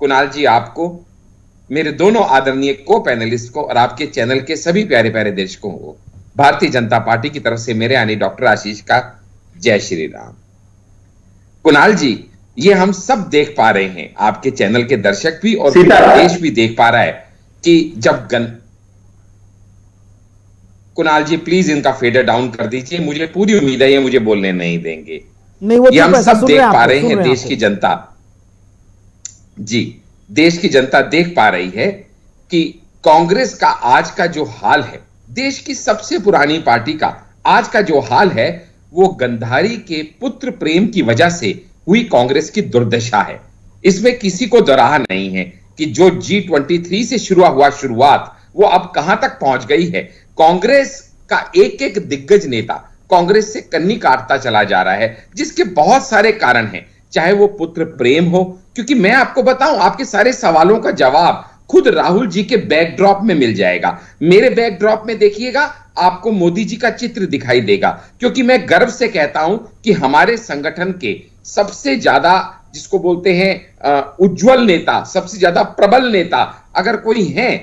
कुणाल जी आपको, मेरे दोनों आदरणीय को पैनलिस्ट को और आपके चैनल के सभी प्यारे प्यारे दर्शकों को भारतीय जनता पार्टी की तरफ से मेरे यानी डॉक्टर आशीष का जय श्री राम। कुणाल जी, ये हम सब देख पा रहे हैं, आपके चैनल के दर्शक भी और देश भी देख पा रहा है कि जब कुणाल जी प्लीज इनका फेडर डाउन कर दीजिए, मुझे पूरी उम्मीद है ये मुझे बोलने नहीं देंगे। नहीं, वो ये हम सब देख पा रहे हैं, देश की जनता जी, देश की जनता देख पा रही है कि कांग्रेस का आज का जो हाल है, देश की सबसे पुरानी पार्टी का आज का जो हाल है, वो गंधारी के पुत्र प्रेम की वजह से हुई कांग्रेस की दुर्दशा है। इसमें किसी को दोराहा नहीं है कि जो G23 से शुरू हुआ शुरुआत वो अब कहां तक पहुंच गई है। कांग्रेस का एक एक दिग्गज नेता कांग्रेस से कन्नी काटता चला जा रहा है, जिसके बहुत सारे कारण हैं, चाहे वो पुत्र प्रेम हो, क्योंकि मैं आपको बताऊं आपके सारे सवालों का जवाब खुद राहुल जी के बैकड्रॉप में मिल जाएगा। मेरे बैकड्रॉप में देखिएगा, आपको मोदी जी का चित्र दिखाई देगा, क्योंकि मैं गर्व से कहता हूं कि हमारे संगठन के सबसे ज्यादा जिसको बोलते हैं उज्जवल नेता, सबसे ज्यादा प्रबल नेता अगर कोई है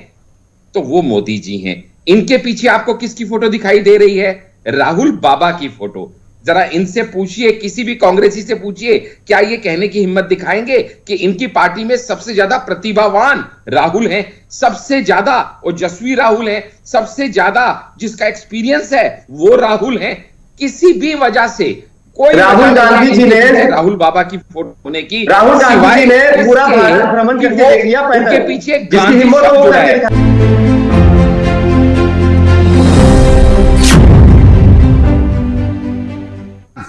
तो वो मोदी जी हैं। इनके पीछे आपको किसकी फोटो दिखाई दे रही है? राहुल बाबा की फोटो। जरा इनसे पूछिए, किसी भी कांग्रेसी से पूछिए, क्या ये कहने की हिम्मत दिखाएंगे कि इनकी पार्टी में सबसे ज्यादा प्रतिभावान राहुल हैं, सबसे ज्यादा ओजस्वी राहुल हैं, सबसे ज्यादा जिसका एक्सपीरियंस है वो राहुल हैं? किसी भी वजह से कोई राहुल गांधी जी ने राहुल बाबा की फोटो होने की, राहुल गांधी जी ने पूरा भारत भ्रमण करके देख लिया, उनके पीछे गांधी शब्द जुड़ा है।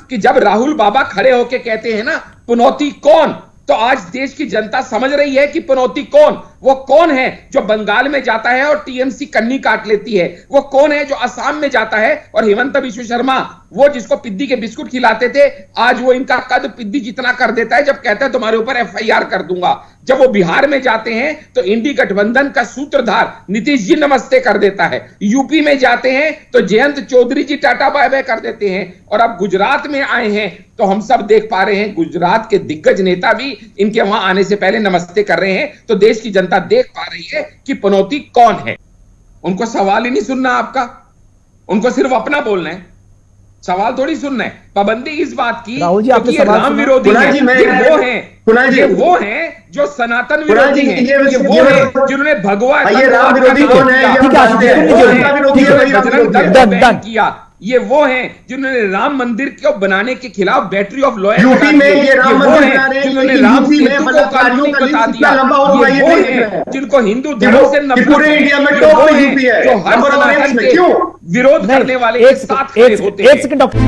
कि जब राहुल बाबा खड़े होके कहते हैं ना पनौती कौन, तो आज देश की जनता समझ रही है कि पनौती कौन, वो कौन है जो बंगाल में जाता है और टीएमसी कन्नी काट लेती है, वो कौन है जो असम में जाता है और हिमंत बिश्व शर्मा वो जिसको पिद्दी के बिस्कुट खिलाते थे, आज वो इनका कद पिद्दी जितना कर देता है जब कहता है तुम्हारे ऊपर एफआईआर कर दूंगा। जब वो बिहार में जाते हैं तो इंडी गठबंधन का सूत्रधार नीतीश जी नमस्ते कर देता है, यूपी में जाते हैं तो जयंत चौधरी जी टाटा बाय बाय कर देते हैं, और अब गुजरात में आए हैं तो हम सब देख पा रहे हैं गुजरात के दिग्गज नेता भी इनके वहां आने से पहले नमस्ते कर रहे हैं। तो देश की जनता देख पा रही है कि पनौती कौन है। उनको सवाल ही नहीं सुनना आपका, उनको सिर्फ अपना बोलना है, सवाल थोड़ी सुनना है। पाबंदी इस बात की कि ये राम विरोधी है, ये वो हैं जो सनातन विरोधी हैं, ये वो हैं जिन्होंने भगवा किया, ये वो हैं जिन्होंने राम मंदिर को बनाने के खिलाफ बैटरी ऑफ लॉ यूपी में ये राम मंदिर जिन्होंने राम सेतु को कानूनी बता दिया, ये वो हैं जिनको हिंदू धर्म से नफरत, पूरे इंडिया में टॉप पे यूपी है, जो हर सनातन के विरोध करने वाले के साथ खड़े होते हैं। एक सेकंड डॉक्टर,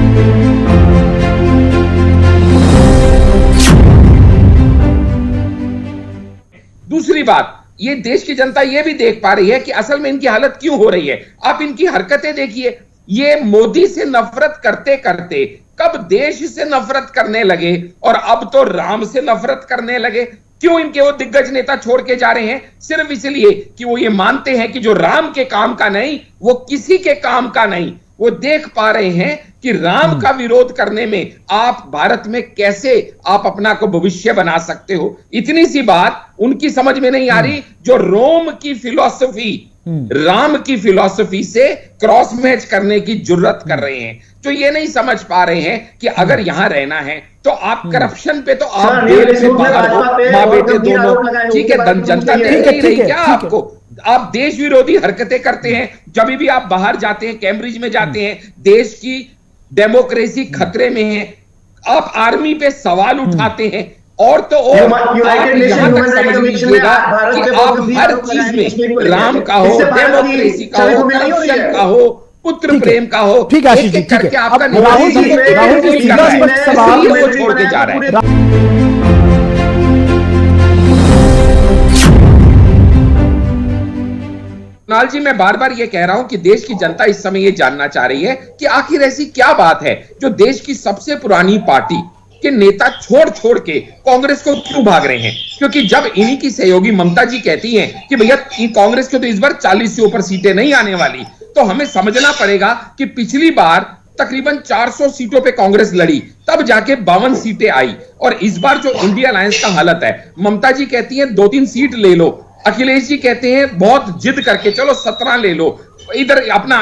दूसरी बात, ये देश की जनता ये भी देख पा रही है कि असल में इनकी हालत क्यों हो रही है। आप इनकी हरकतें देखिए, ये मोदी से नफरत करते करते कब देश से नफरत करने लगे और अब तो राम से नफरत करने लगे। क्यों इनके वो दिग्गज नेता छोड़ के जा रहे हैं? सिर्फ इसलिए कि वो ये मानते हैं कि जो राम के काम का नहीं वो किसी के काम का नहीं। वो देख पा रहे हैं कि राम का विरोध करने में आप भारत में कैसे आप अपना को भविष्य बना सकते हो। इतनी सी बात उनकी समझ में नहीं आ रही, जो रोम की फिलॉसफी राम की फिलॉसफी से क्रॉस मैच करने की जुर्रत कर रहे हैं, जो ये नहीं समझ पा रहे हैं कि अगर यहां रहना है तो आप करप्शन पे तो आप जेल से बाहर हो, माँ बेटे दोनों, ठीक है। जनता देख नहीं रही क्या आपको? आप देश विरोधी हरकतें करते हैं, जब भी आप बाहर जाते हैं, कैम्ब्रिज में जाते हैं, देश की डेमोक्रेसी खतरे में है, आप आर्मी पे सवाल उठाते हैं, और तो और यहां तक समझ लीजिएगा कि आप हर चीज में राम का हो, डेमोक्रेसी का हो, करप्शन का हो, पुत्र प्रेम का हो, ठीक है आशीष जी, ठीक है। आपका राहुल जी सवाल छोड़ के जा रहा है। कुणाल जी, मैं बार बार ये कह रहा हूं कि देश की जनता इस समय ये जानना चाह रही है कि आखिर ऐसी क्या बात है जो देश की सबसे पुरानी पार्टी के नेता छोड़ छोड़ के कांग्रेस को क्यों भाग रहे हैं। क्योंकि जब इन्हीं की सहयोगी ममता जी कहती हैं कि भैया कांग्रेस को तो इस बार 40 से ऊपर सीटें नहीं आने वाली, तो हमें समझना पड़ेगा कि पिछली बार तकरीबन 400 सीटों पे कांग्रेस लड़ी, तब जाके 52 सीटें आई। और इस बार जो इंडिया अलायंस का हालत है, ममता जी कहती हैं 2-3 सीट ले लो, अखिलेश जी कहते हैं बहुत जिद करके चलो 17 ले लो, इधर अपना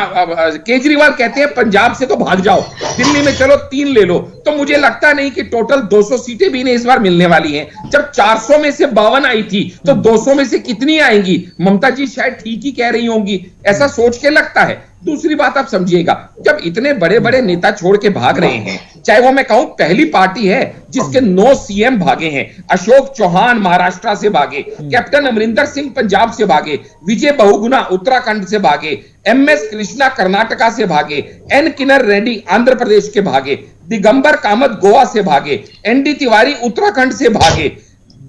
केजरीवाल कहते हैं पंजाब से तो भाग जाओ, दिल्ली में चलो 3 ले लो। तो मुझे लगता नहीं कि टोटल 200 सीटें भी इन्हें इस बार मिलने वाली हैं। जब 400 में से 52 आई थी तो 200 में से कितनी आएंगी? ममता जी शायद ठीक ही कह रही होंगी, ऐसा सोच के लगता है। दूसरी बात आप समझिएगा, जब इतने बड़े बड़े नेता छोड़ के भाग रहे हैं, चाहे वो मैं कहूं पहली पार्टी है जिसके 9 सीएम भागे हैं, अशोक चौहान महाराष्ट्र से भागे, कैप्टन अमरिंदर सिंह पंजाब से भागे, विजय बहुगुणा उत्तराखंड से भागे, एमएस कृष्णा कर्नाटका से भागे, एन किन्नर रेड्डी आंध्र प्रदेश के भागे, दिगंबर कामत गोवा से भागे, एनडी तिवारी उत्तराखंड से भागे,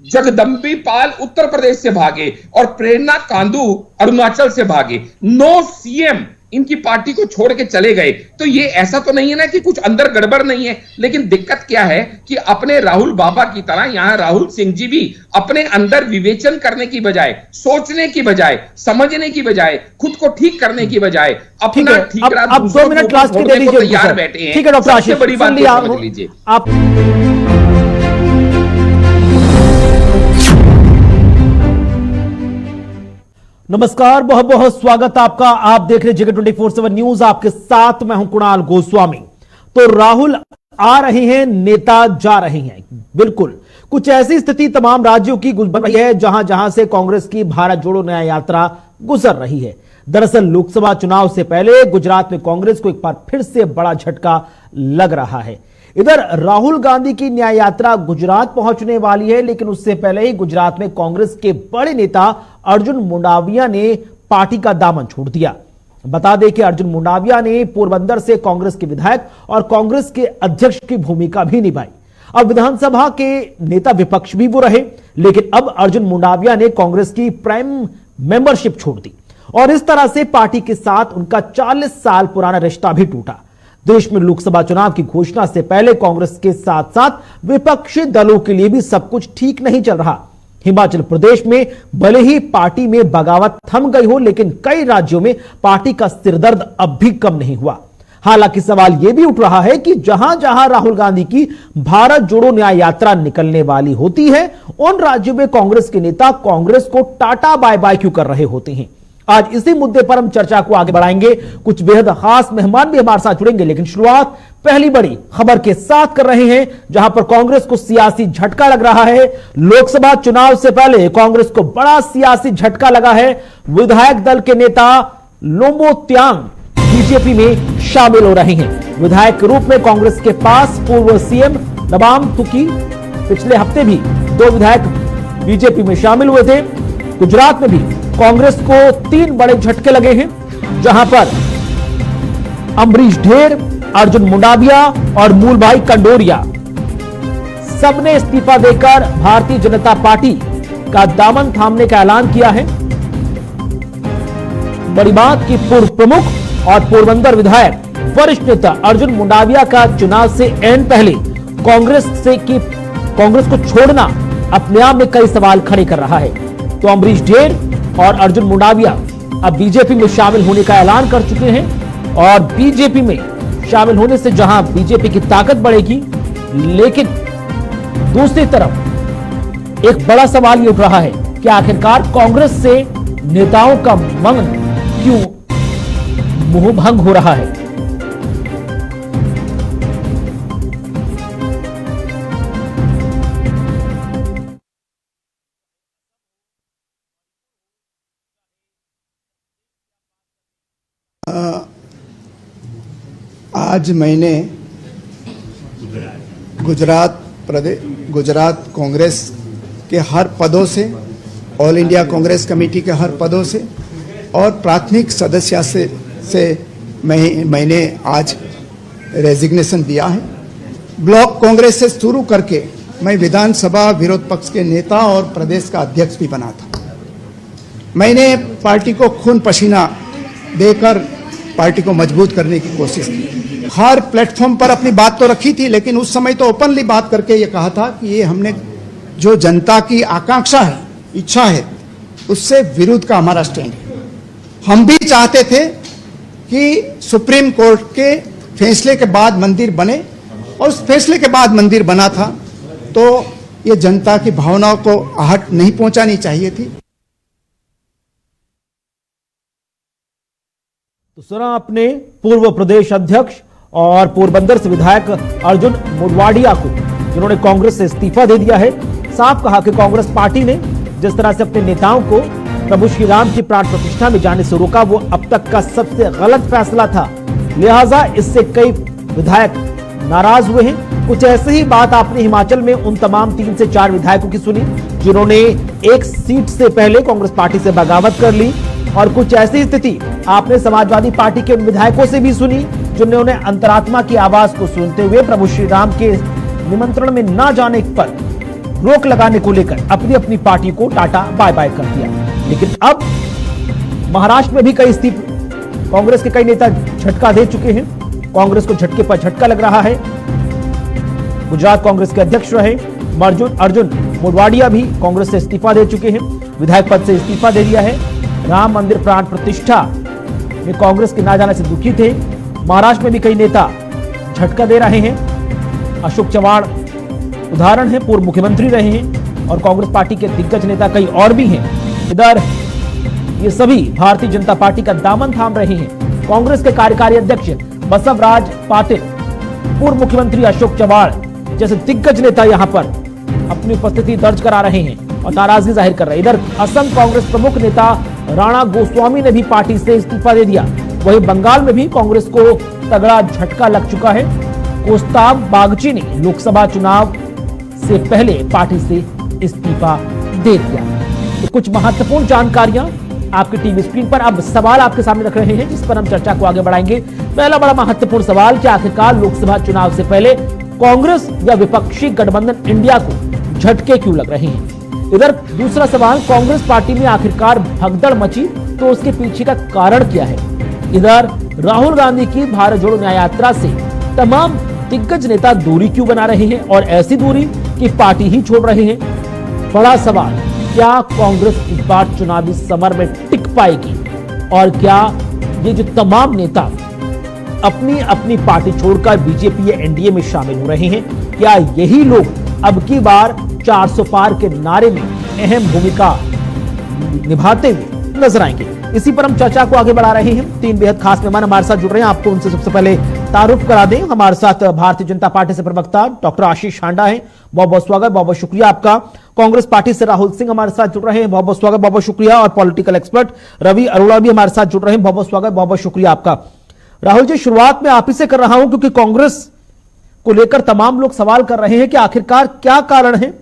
जगदम्बी पाल उत्तर प्रदेश से भागे और प्रेरणा कांदू अरुणाचल से भागे। 9 सीएम इनकी पार्टी को छोड़ के चले गए। तो ये ऐसा तो नहीं है ना कि कुछ अंदर गड़बड़ नहीं है, लेकिन दिक्कत क्या है कि अपने राहुल बाबा की तरह यहां राहुल सिंह जी भी अपने अंदर विवेचन करने की बजाय, सोचने की बजाय, समझने की बजाय, खुद को ठीक करने की बजाय अपना ठीक रहा अब 2 मिनट लास्ट के दे दीजिए, तैयार बैठे हैं। ठीक है डॉक्टर आशीष, बड़ी बात समझ लीजिए आप। नमस्कार, बहुत बहुत स्वागत आपका। आप देख रहे जगत 24/7 न्यूज, आपके साथ मैं हूं कुणाल गोस्वामी। तो राहुल आ रहे हैं, नेता जा रहे हैं, बिल्कुल कुछ ऐसी स्थिति तमाम राज्यों की बन रही है जहां जहां से कांग्रेस की भारत जोड़ो न्याय यात्रा गुजर रही है। दरअसल लोकसभा चुनाव से पहले गुजरात में कांग्रेस को एक बार फिर से बड़ा झटका लग रहा है। इधर राहुल गांधी की न्याय यात्रा गुजरात पहुंचने वाली है, लेकिन उससे पहले ही गुजरात में कांग्रेस के बड़े नेता अर्जुन मुंडाविया ने पार्टी का दामन छोड़ दिया। बता दें कि अर्जुन मुंडाविया ने पोरबंदर से कांग्रेस के विधायक और कांग्रेस के अध्यक्ष की भूमिका भी निभाई। अब विधानसभा के नेता विपक्ष भी वो रहे, लेकिन अब अर्जुन मुंडाविया ने कांग्रेस की प्राइम मेंबरशिप छोड़ दी और इस तरह से पार्टी के साथ उनका 40 साल पुराना रिश्ता भी टूटा। देश में लोकसभा चुनाव की घोषणा से पहले कांग्रेस के साथ साथ विपक्षी दलों के लिए भी सब कुछ ठीक नहीं चल रहा। हिमाचल प्रदेश में भले ही पार्टी में बगावत थम गई हो, लेकिन कई राज्यों में पार्टी का सिरदर्द अब भी कम नहीं हुआ। हालांकि सवाल यह भी उठ रहा है कि जहां जहां राहुल गांधी की भारत जोड़ो न्याय यात्रा निकलने वाली होती है, उन राज्यों में कांग्रेस के नेता कांग्रेस को टाटा बाय बाय क्यों कर रहे होते हैं। आज इसी मुद्दे पर हम चर्चा को आगे बढ़ाएंगे। कुछ बेहद खास मेहमान भी हमारे साथ जुड़ेंगे, लेकिन शुरुआत पहली बड़ी खबर के साथ कर रहे हैं, जहां पर कांग्रेस को सियासी झटका लग रहा है। लोकसभा चुनाव से पहले कांग्रेस को बड़ा सियासी झटका लगा है। विधायक दल के नेता लोम्बो त्यांग बीजेपी में शामिल हो रहे हैं। विधायक के रूप में कांग्रेस के पास पूर्व सीएम नबाम तुकी, पिछले हफ्ते भी 2 विधायक बीजेपी में शामिल हुए थे। गुजरात में भी कांग्रेस को 3 बड़े झटके लगे हैं, जहां पर अमरीश ढेर, अर्जुन मुंडाविया और मूलभाई कंडोरिया सबने इस्तीफा देकर भारतीय जनता पार्टी का दामन थामने का ऐलान किया है। बड़ी बात कि पूर्व प्रमुख और पोरबंदर विधायक वरिष्ठ नेता अर्जुन मुंडाविया का चुनाव से एन पहले कांग्रेस को छोड़ना अपने आप में कई सवाल खड़े कर रहा है। तो अमरीश ढेर और अर्जुन मुंडाविया अब बीजेपी में शामिल होने का ऐलान कर चुके हैं और बीजेपी में शामिल होने से जहां बीजेपी की ताकत बढ़ेगी, लेकिन दूसरी तरफ एक बड़ा सवाल यह उठ रहा है कि आखिरकार कांग्रेस से नेताओं का मन क्यों मोहभंग हो रहा है। आज मैंने गुजरात कांग्रेस के हर पदों से, ऑल इंडिया कांग्रेस कमेटी के हर पदों से और प्राथमिक सदस्य से मैंने आज रेजिग्नेशन दिया है। ब्लॉक कांग्रेस से शुरू करके मैं विधानसभा विरोध पक्ष के नेता और प्रदेश का अध्यक्ष भी बना था। मैंने पार्टी को खून पसीना देकर पार्टी को मजबूत करने की कोशिश की। हर प्लेटफॉर्म पर अपनी बात तो रखी थी, लेकिन उस समय तो ओपनली बात करके ये कहा था कि ये हमने जो जनता की आकांक्षा है, इच्छा है, उससे विरुद्ध का हमारा स्टैंड है। हम भी चाहते थे कि सुप्रीम कोर्ट के फैसले के बाद मंदिर बने और उस फैसले के बाद मंदिर बना था, तो ये जनता की भावनाओं को आहट नहीं पहुंचानी चाहिए थी। तो सुना आपने पूर्व प्रदेश अध्यक्ष और पोरबंदर से विधायक अर्जुन मोढवाडिया को, जिन्होंने कांग्रेस से इस्तीफा दे दिया है। साफ कहा कि कांग्रेस पार्टी ने जिस तरह से अपने नेताओं को प्रभु श्री राम की प्राण प्रतिष्ठा में जाने से रोका, वो अब तक का सबसे गलत फैसला था। लिहाजा इससे कई विधायक नाराज हुए हैं। कुछ ऐसी ही बात आपने हिमाचल में उन तमाम 3 से 4 विधायकों की सुनी जिन्होंने एक सीट से पहले कांग्रेस पार्टी से बगावत कर ली, और कुछ ऐसी स्थिति आपने समाजवादी पार्टी के विधायकों से भी सुनी जिन्होंने अंतरात्मा की आवाज को सुनते हुए प्रभु श्री राम के निमंत्रण में न जाने पर रोक लगाने को लेकर अपनी अपनी पार्टी को टाटा बाय बाय कर दिया। लेकिन अब महाराष्ट्र में भी कई इस्तीफे कांग्रेस के कई नेता झटका दे चुके हैं। कांग्रेस को झटके पर झटका लग रहा है। गुजरात कांग्रेस के अध्यक्ष रहे अर्जुन मोढवाडिया भी कांग्रेस से इस्तीफा दे चुके हैं, विधायक पद से इस्तीफा दे दिया है। राम मंदिर प्राण प्रतिष्ठा में कांग्रेस के ना जाने से दुखी थे। महाराष्ट्र में भी कई नेता झटका दे रहे हैं। अशोक चव्हाण उदाहरण है, पूर्व मुख्यमंत्री रहे हैं, और कांग्रेस पार्टी के दिग्गज नेता कई और भी हैं। इधर ये सभी भारतीय जनता पार्टी का दामन थाम रहे हैं। कांग्रेस के कार्यकारी अध्यक्ष बसवराज पाटिल, पूर्व मुख्यमंत्री अशोक चव्हाण जैसे दिग्गज नेता यहां पर अपनी उपस्थिति दर्ज करा रहे हैं और नाराजगी जाहिर कर रहे हैं। इधर असम कांग्रेस प्रमुख नेता राणा गोस्वामी ने भी पार्टी से इस्तीफा दे दिया। वहीं बंगाल में भी कांग्रेस को तगड़ा झटका लग चुका है। कोस्ताब बागची ने लोकसभा चुनाव से पहले पार्टी से इस्तीफा दे दिया। तो कुछ महत्वपूर्ण जानकारियां आपके टीवी स्क्रीन पर। अब सवाल आपके सामने रख रहे हैं जिस पर हम चर्चा को आगे बढ़ाएंगे। पहला बड़ा महत्वपूर्ण सवाल कि आखिरकार लोकसभा चुनाव से पहले कांग्रेस या विपक्षी गठबंधन इंडिया को झटके क्यों लग रहे हैं। इधर दूसरा सवाल, कांग्रेस पार्टी में आखिरकार भगदड़ मची तो उसके पीछे का कारण क्या है। इधर राहुल गांधी की भारत जोड़ो न्याय यात्रा से तमाम दिग्गज नेता दूरी क्यों बना रहे हैं, और ऐसी दूरी कि पार्टी ही छोड़ रहे हैं। बड़ा सवाल, क्या कांग्रेस इस बार चुनावी समर में टिक पाएगी, और क्या ये जो तमाम नेता अपनी अपनी पार्टी छोड़कर बीजेपी या एनडीए में शामिल हो रहे हैं, क्या यही लोग अब की बार 400 पार के नारे में अहम भूमिका निभाते हुए नजर आएंगे। इसी पर हम चर्चा को आगे बढ़ा रहे हैं। 3 बेहद खास मेहमान हमारे साथ जुड़ रहे हैं। आपको उनसे सबसे पहले तारुफ करा दें। हमारे साथ भारतीय जनता पार्टी से प्रवक्ता डॉक्टर आशीष हांडा हैं। बहुत बहुत स्वागत, बहुत बहुत शुक्रिया आपका। कांग्रेस पार्टी से राहुल सिंह हमारे साथ जुड़ रहे हैं। बहुत बहुत स्वागत, बहुत बहुत शुक्रिया। और पॉलिटिकल एक्सपर्ट रवि अरोड़ा भी हमारे साथ जुड़ रहे हैं। बहुत बहुत स्वागत, बहुत बहुत शुक्रिया आपका। राहुल जी, शुरुआत में आप ही से कर रहा हूं क्योंकि कांग्रेस को लेकर तमाम लोग सवाल कर रहे हैं कि आखिरकार क्या कारण है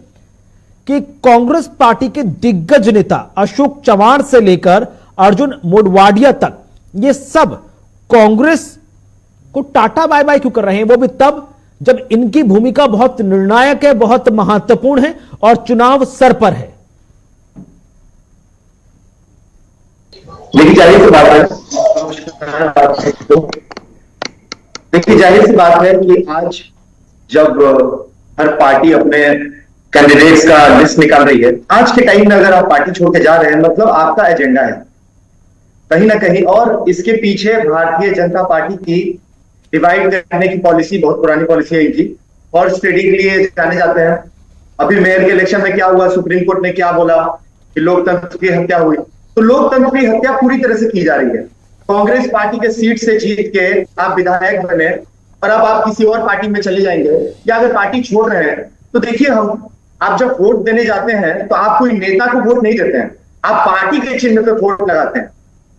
कि कांग्रेस पार्टी के दिग्गज नेता अशोक चव्हाण से लेकर अर्जुन मोढवाडिया तक ये सब कांग्रेस को टाटा बाय बाय क्यों कर रहे हैं, वो भी तब जब इनकी भूमिका बहुत निर्णायक है, बहुत महत्वपूर्ण है और चुनाव सर पर है। लेकिन जाहिर सी बात है, देखिए जाहिर सी बात है कि आज जब हर पार्टी अपने कैंडिडेट्स का लिस्ट निकाल रही है, आज के टाइम में अगर आप पार्टी छोड़ के जा रहे हैं मतलब आपका एजेंडा है कहीं ना कहीं, और इसके पीछे भारतीय जनता पार्टी की डिवाइड करने की पॉलिसी बहुत पुरानी पॉलिसी है इनकी। हॉर्स ट्रेडिंग के लिए जाने जाते हैं। अभी मेयर के इलेक्शन में क्या हुआ, सुप्रीम कोर्ट ने क्या बोला कि लोकतंत्र की हत्या हुई, तो लोकतंत्र की हत्या पूरी तरह से की जा रही है। कांग्रेस पार्टी के सीट से जीत के आप विधायक बने और अब आप किसी और पार्टी में चले जाएंगे, या अगर पार्टी छोड़ रहे हैं तो देखिए आप जब वोट देने जाते हैं तो आप कोई नेता को वोट नहीं देते हैं, आप पार्टी के चिन्ह पे वोट लगाते हैं।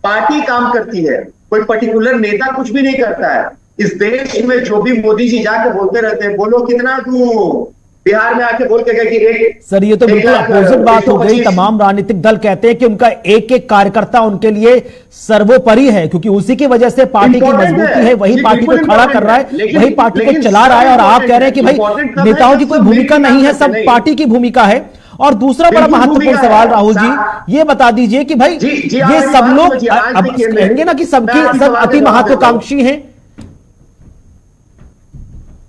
पार्टी काम करती है, कोई पर्टिकुलर नेता कुछ भी नहीं करता है। इस देश में जो भी मोदी जी जाके बोलते रहते हैं, बोलो कितना तू बिहार में आके बोल के गए कि सर ये तो बिल्कुल अपोजिट बात हो गई। तमाम राजनीतिक दल कहते हैं कि उनका एक एक कार्यकर्ता उनके लिए सर्वोपरि है, क्योंकि उसी की वजह से पार्टी की मजबूती है, वही पार्टी को खड़ा कर रहा है, वही पार्टी को चला रहा है। और आप कह रहे हैं कि भाई नेताओं की कोई भूमिका नहीं है, सब पार्टी की भूमिका है। और दूसरा बड़ा महत्वपूर्ण सवाल राहुल जी, ये बता दीजिए कि भाई ये सब लोग अब कहेंगे ना कि सब अति महत्वाकांक्षी हैं।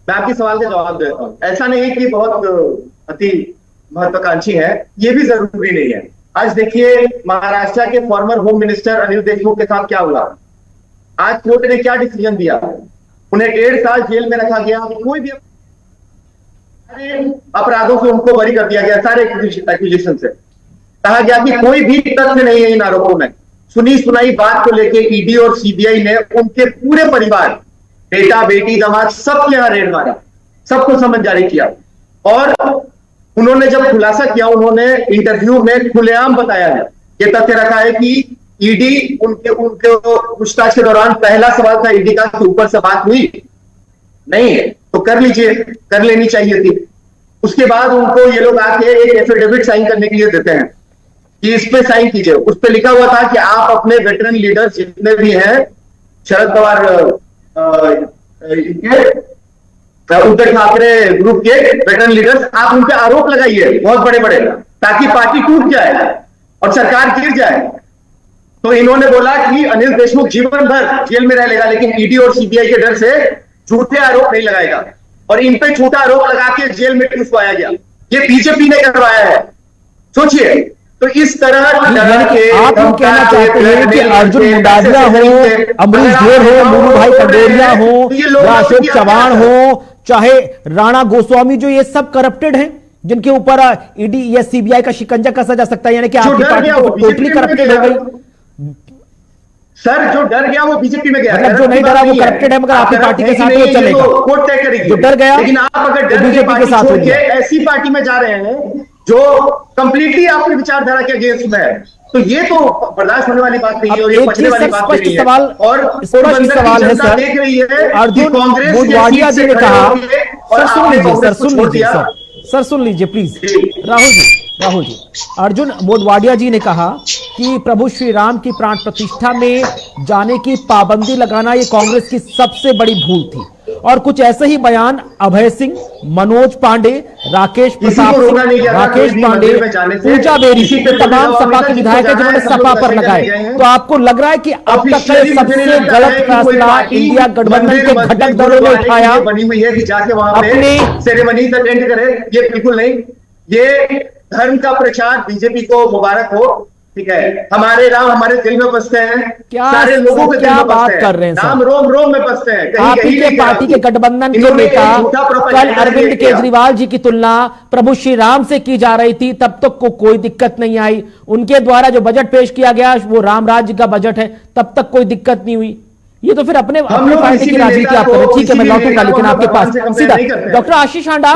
मैं आपके सवाल का जवाब देता हूं। ऐसा नहीं है कि बहुत अति महत्वाकांक्षी है, ये भी जरूरी नहीं है। आज देखिए महाराष्ट्र के farmer home minister Anil Deshmukh के साथ क्या हुआ। आज कोर्ट ने क्या डिसीजन दिया, उन्हें 1.5 साल जेल में रखा गया, कोई भी अपराधों से उनको बरी कर दिया गया, सारे एक्विजिशन से। कहा गया कि कोई भी तथ्य नहीं है इन आरोपों में। सुनी सुनाई बात को लेकर ईडी और सीबीआई ने उनके पूरे परिवार, बेटा बेटी दामाद, सबके यहां रेड मारा, सबको समन जारी किया। और उन्होंने जब खुलासा किया, उन्होंने इंटरव्यू में खुलेआम बताया है, यह तथ्य रखा है कि ईडी उनके पूछताछ के दौरान पहला सवाल था ईडी का कि ऊपर से बात हुई नहीं है तो कर लीजिए, कर लेनी चाहिए थी। उसके बाद उनको ये लोग आके एक एफिडेविट साइन करने के लिए देते हैं कि इस पे साइन कीजिए। उस पे लिखा हुआ था कि आप अपने वेटरन लीडर्स जितने भी हैं, शरद पवार उद्धव ठाकरे ग्रुप के वेटरन लीडर्स, आप उन पे आरोप लगाइए बहुत बड़े बड़े, ताकि पार्टी टूट जाए और सरकार गिर जाए। तो इन्होंने बोला कि अनिल देशमुख जीवन भर जेल में रह लेगा, लेकिन ईडी और सीबीआई के डर से झूठे आरोप नहीं लगाएगा। और इन पे झूठा आरोप लगा के जेल में घुसवाया गया। ये बीजेपी ने करवाया है, सोचिए। तो इस तरह आप ये कहना चाहते हैं कि अर्जुन मुंडाविया हो, अमरीश ढेर हो, मुन्नू भाई कंडोरिया हो या अशोक चव्हाण हो, चाहे राणा गोस्वामी, जो ये सब करप्टेड हैं, जिनके ऊपर ईडी या सीबीआई का शिकंजा कसा जा सकता है, यानी कि आपकी पार्टी तो टोटली करप्टेड हो गई। सर जो डर गया वो बीजेपी में गया, मतलब जो नहीं डरा वो करप्टेड है, मगर आपकी पार्टी के साथ वो चलेगा। कोर्ट तय करेगी। जो डर गया, लेकिन आप अगर डर बीजेपी के साथ हो गया, ऐसी पार्टी में जा रहे हैं जो कंप्लीटली आपकी विचारधारा के अगेंस्ट में है, तो ये तो बर्दाश्त होने वाली बात नहीं है। और ये पचने वाली बात नहीं है। और स्पष्ट सवाल है सर, देख रही है अर्जुन मोडवाडिया जी ने कहा, सर सुन लीजिए, सर सुन लीजिए प्लीज, राहुल जी, अर्जुन मोडवाडिया जी ने कहा कि प्रभु श्री राम की प्राण प्रतिष्ठा में जाने की पाबंदी लगाना ये कांग्रेस की सबसे बड़ी भूल थी। और कुछ ऐसे ही बयान अभय सिंह, मनोज पांडे, राकेश प्रताप सिंह, राकेश पांडे, पूजा बेरी, तमाम सपा के विधायक है जिन्होंने सपा पर लगाए। तो आपको लग रहा है कि अब तक का सबसे गलत फैसला इंडिया गठबंधन के घटक दलों ने उठाया बनी हुई है कि जाके वहां पे सेरेमनीज अटेंड करे? ये बिल्कुल नहीं। ये धर्म का प्रचार बीजेपी को मुबारक हो, ठीक है। हमारे राम हमारे दिल में बसते हैं, सारे लोगों के दिल में बसते हैं, कर रहे हैं राम रोम रोम में बसते हैं। आपकी के पार्टी के गठबंधन के नेता कल अरविंद केजरीवाल जी की तुलना प्रभु श्री राम से की जा रही थी, तब तक को कोई दिक्कत नहीं आई। उनके द्वारा जो बजट पेश किया गया वो राम राज्य का बजट है, तब तक कोई दिक्कत नहीं हुई। ये तो फिर अपने पार्टी की राजनीति आप करें, ठीक है, मैं लौटूंगा। लेकिन आपके पास सीधा डॉक्टर आशीष हांडा,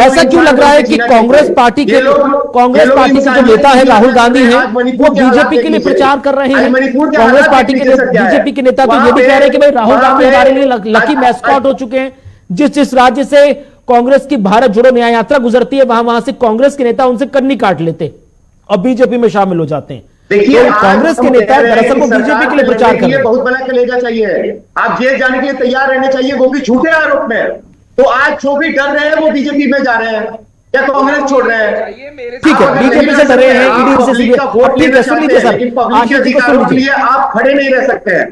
ऐसा क्यों लग रहा है कि कांग्रेस पार्टी के जो नेता है राहुल गांधी हैं, वो बीजेपी के लिए प्रचार कर रहे हैं? कांग्रेस पार्टी के बीजेपी के नेता तो ये भी कह रहे हैं कि भाई राहुल गांधी हमारे लिए लकी मैस्कॉट हो चुके हैं। जिस राज्य से कांग्रेस की भारत जोड़ो न्याय यात्रा गुजरती है, वहां से कांग्रेस के नेता उनसे कन्नी काट लेते और बीजेपी में शामिल हो जाते हैं। देखिए, तो कांग्रेस के नेता दरअसल वो बीजेपी के लिए प्रचार कर रहे हैं। बहुत बड़ा कलेजा चाहिए, आप जेल जाने के लिए तैयार रहने चाहिए, वो भी झूठे आरोप में। तो आज जो भी डर रहे हैं वो बीजेपी में जा रहे हैं या कांग्रेस छोड़ रहे हैं? ठीक है, बीजेपी से डरे हैं, ईडी से ठीक है। सुन लीजिए सर, आशीष जी को सुन लीजिए। आप खड़े नहीं रह सकते हैं,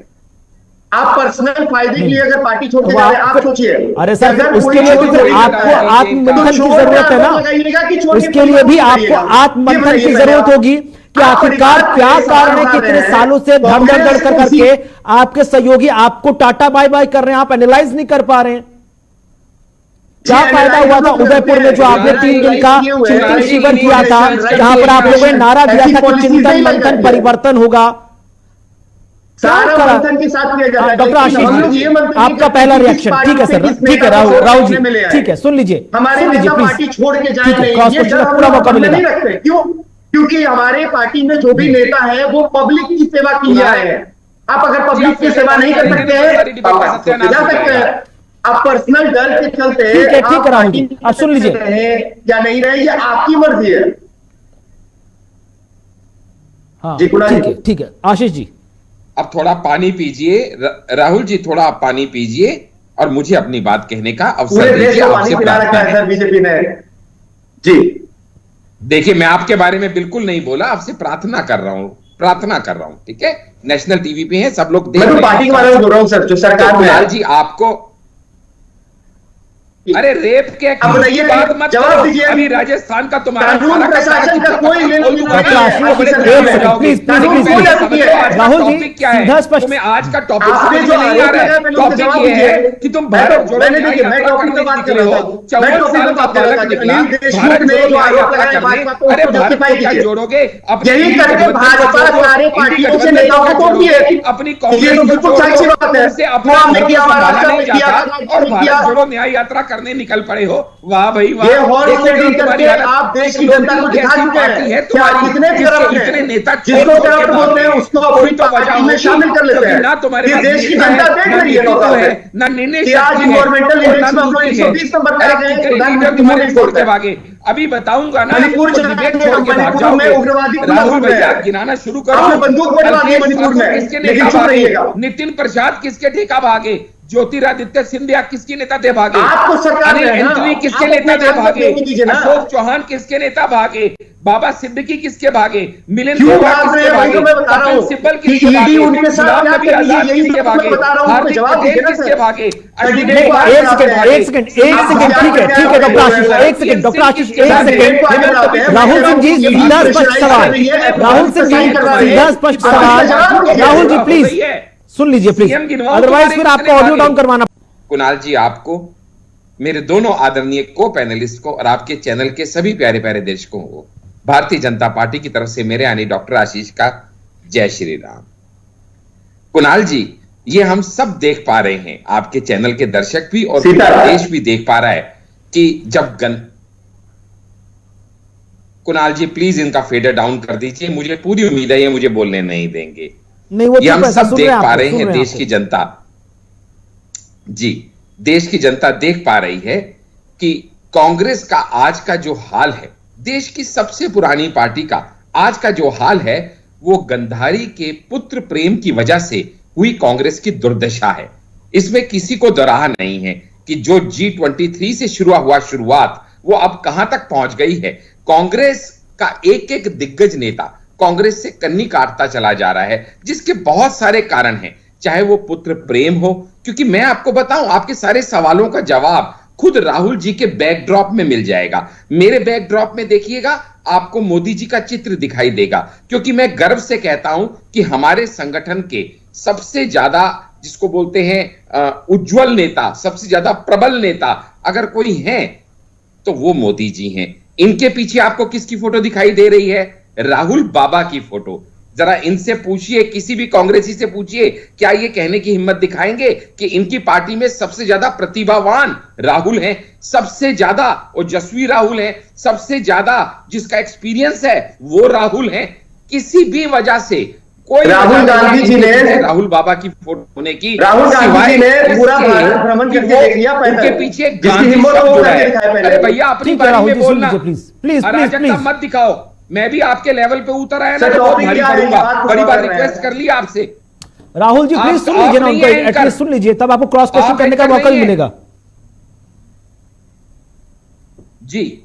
आप पर्सनल फायदे के लिए अगर पार्टी छोड़ के जा रहे हैं, आप सोचिए। अरे सर, उसके लिए भी आपको आत्ममंथन की जरूरत है ना, उसके लिए भी आपको आत्ममंथन की जरूरत होगी कि आखिरकार क्या कारण है कि इतने सालों से धम धम धड़ कर करके आपके सहयोगी आपको टाटा बाय बाय कर रहे हैं, आप एनालाइज नहीं कर पा रहे हैं। क्या फायदा हुआ था उदयपुर में जो आपने 3 दिन का चिंतन शिविर किया था, जहां पर आप लोगों ने नारा दिया था कि चिंतन मंथन परिवर्तन होगा? मंथन के साथ किया जाता है। डॉक्टर आशीष जी, आपका पहला रिएक्शन? ठीक है सर, ठीक है राहुल जी, ठीक है, सुन लीजिए, हमारे पार्टी छोड़ के जा रहे हैं, पूरा मौका मिलेगा। क्यों? क्योंकि हमारे पार्टी में जो भी नेता है वो पब्लिक की सेवा के लिए आए हैं। आप अगर पब्लिक की सेवा नहीं कर सकते हैं, जा सकते हैं। आप पर्सनल डर के चलते ठीक है राहुल जी, आप सुन लीजिए, या नहीं रहे, ये आपकी मर्जी है। हाँ, ठीक है आशीष जी, अब थोड़ा पानी पीजिए। राहुल जी, थोड़ा आप पानी पीजिए और मुझे अपनी बात कहने का अवसर दीजिए। आपसे प्रार्थना है बीजेपी ने जी। देखिए, मैं आपके बारे में बिल्कुल नहीं बोला, आपसे प्रार्थना कर रहा हूं, ठीक है। नेशनल टीवी पे है, सब लोग देख रहे हैं। पार्टी के बारे में बोल रहा हूं सर, जो सरकार में लाल जी, आपको अरे रेप के अब बताइए, बात मत जवाब करो। दीजिए। अभी राजस्थान का तुम्हारा कानून प्रशासन का कोई लेना देना नहीं है। राहुल जी, टॉपिक क्या है? सीधा स्पष्ट। तुम्हें आज का टॉपिक आपने समझ जो में नहीं आ आरोप रहा लगाया, है। मैंने उसका टॉपिक जवाब ये है दिया। कि तुम भारत जोड़ो मैंने न्याय देखिए, मैं यात्रा टॉपिक करने पे बात कर निकले रहा हो। था। 54 साल का बालक निकला अनिल देशमुख भारत ने जोड़ो जो न्याय आरोप यात्रा लगाया करने। भाजपा पे, अरे उसको भारत justify को क्या कीजिए। जोड़ोगे? अपनी यही इंडी करके गठबंधन भाजपा को जोड़ो, सारे इंडी पार्टियों से गठबंधन नेताओं को को तोड़ती है। जोड़ो, अपनी ये कांग्रेस तो को बिल्कुल जोड़ो, सच्ची बात है। उनसे अपना वो हमने धर्म किया, संभाला महाराष्ट्र नहीं में किया, जाता कर्नाटक और में भारत किया। जोड़ो न्याय यात्रा करने निकल पड़े हो। वाह भाई वाह। ये हॉर्स देखो ट्रेडिंग तुम्हारी करके हालत। आप देश की एक जनता को लोकप्रिय दिखा ऐसी चुके पार्टी हैं है कि आप तुम्हारी, कितने जिसके करप्ट इतने हैं। नेता जिसको छोड़ करप्ट के बोलते हैं भागे। उसको कोई अपनी तो वजह पार्टी में होगी, शामिल कर लेते क्योंकि हैं। ना तुम्हारे ये पास देश की नेता जनता है, देख ना रही है नेतृत्व लोगों है, से। ना निर्णय कि आज शक्ति है, इन्वायरमेंटल और इंडेक्स ना में अपना दूसरी है। 120 नंबर पे आ अरे गए, कितने प्रधानमंत्री लीडर तुम्हारे मोदी छोड़ बोलते के हैं। भागे। अभी बताऊंगा ना, मणिपुर तो चला विवेक के छोड़ के भाग मणिपुर जाओगे। में उग्रवादी खुला राहुल घूम रहे भैया हैं। गिनाना शुरू करो। आपने बंदूक बढ़वा दी अल्पेश मणिपुर ठाकुर में, किसके लेकिन नेता चुप भागे? रहिएगा। नितिन प्रसाद किसके ठेका भागे? ज्योतिरादित्य सिंधिया किसके नेता थे भागे? आप तो सरकार अनिल में हैं ना, एंथनी किसके आप नेता अपने थे काम भागे? करने दीजिए ना। अशोक चौहान किसके नेता भागे? बाबा सिद्दीकी किसके भागे? मिलिंद क्यों देवरा भाग रहे किसके हैं? वही भागे? तो मैं बता रहा कपिल हूं सिब्बल कि किसके ईडी भागे? उनके साथ गुलाम क्या नबी कर रही है, आजाद यही किसके तो मैं भागे? बता रहा हूं, हार्दिक जवाब पटेल दीजिए ना किसके सर। भागे? अश्विनी नहीं, कुमार एक किसके सेकंड, भागे? एक सेकंड, ठीक है डॉक्टर आशीष, एक सेकंड डॉक्टर आशीष, एक सेकंड। राहुल सिंह जी, सीधा स्पष्ट सवाल। राहुल सिंह जी, सीधा स्पष्ट सवाल। राहुल जी प्लीज सुन लीजिए प्लीज, अदरवाइज फिर आपको ऑडियो डाउन करवाना। कुणाल जी, आपको, मेरे दोनों आदरणीय को पैनलिस्ट को और आपके चैनल के सभी प्यारे प्यारे दर्शकों को भारतीय जनता पार्टी की तरफ से मेरे यानी डॉक्टर आशीष का जय श्री राम। कुणाल जी, ये हम सब देख पा रहे हैं, आपके चैनल के दर्शक भी और देश भी देख पा रहा है कि जब कुणाल जी प्लीज इनका फेडर डाउन कर दीजिए, मुझे पूरी उम्मीद है ये मुझे बोलने नहीं देंगे। नहीं, वो ये हम सब देख पा रहे सुन हैं, रहे देश की जनता, जी देश की जनता देख पा रही है कि कांग्रेस का आज का जो हाल है, देश की सबसे पुरानी पार्टी का आज का जो हाल है, वो गंधारी के पुत्र प्रेम की वजह से हुई कांग्रेस की दुर्दशा है। इसमें किसी को दोराहा नहीं है कि जो G23 से शुरू हुआ शुरुआत वो अब कहां तक पहुंच गई है। कांग्रेस का एक एक दिग्गज नेता कांग्रेस से कन्नी काटता चला जा रहा है, जिसके बहुत सारे कारण हैं, चाहे वो पुत्र प्रेम हो, क्योंकि मैं आपको बताऊं, आपके सारे सवालों का जवाब खुद राहुल जी के बैकड्रॉप में मिल जाएगा। मेरे बैकड्रॉप में देखिएगा, आपको मोदी जी का चित्र दिखाई देगा, क्योंकि मैं गर्व से कहता हूं कि हमारे संगठन के सबसे ज्यादा, जिसको बोलते हैं उज्जवल नेता, सबसे ज्यादा प्रबल नेता अगर कोई है तो वो मोदी जी हैं। इनके पीछे आपको किसकी फोटो दिखाई दे रही है? राहुल बाबा की फोटो। जरा इनसे पूछिए, किसी भी कांग्रेसी से पूछिए, क्या ये कहने की हिम्मत दिखाएंगे कि इनकी पार्टी में सबसे ज्यादा प्रतिभावान राहुल हैं, सबसे ज्यादा ओजस्वी राहुल हैं, सबसे ज्यादा जिसका एक्सपीरियंस है वो राहुल हैं? किसी भी वजह से कोई राहुल गांधी जी ने राहुल बाबा की फोटो होने की, राहुल गांधी जी ने पूरा भारत भ्रमण करके देख लिया, उनके पीछे जिसकी गांधी हिम्मत शब्द वो जुड़ा करके है। दिखाए पहले। अरे भैया अपनी ठीक है, बारे राहुल में जी, सुन बोलना, लीजिए, प्लीज अराजकता मत दिखाओ। मैं भी आपके लेवल पे उतर आया ना, सर, तो बहुत टॉपिक भारी क्या है? पड़ूंगा। बात को बड़ी बार समझ रहे रिक्वेस्ट हैं। कर लिया आपसे। राहुल जी प्लीज आप- सुन लीजिए ना आप उनको, नहीं है एटलीस्ट एंकर। सुन लीजिए, तब आपको क्रॉस क्वेश्चन आप करने का एंकर मौका भी नहीं है। मिलेगा। जी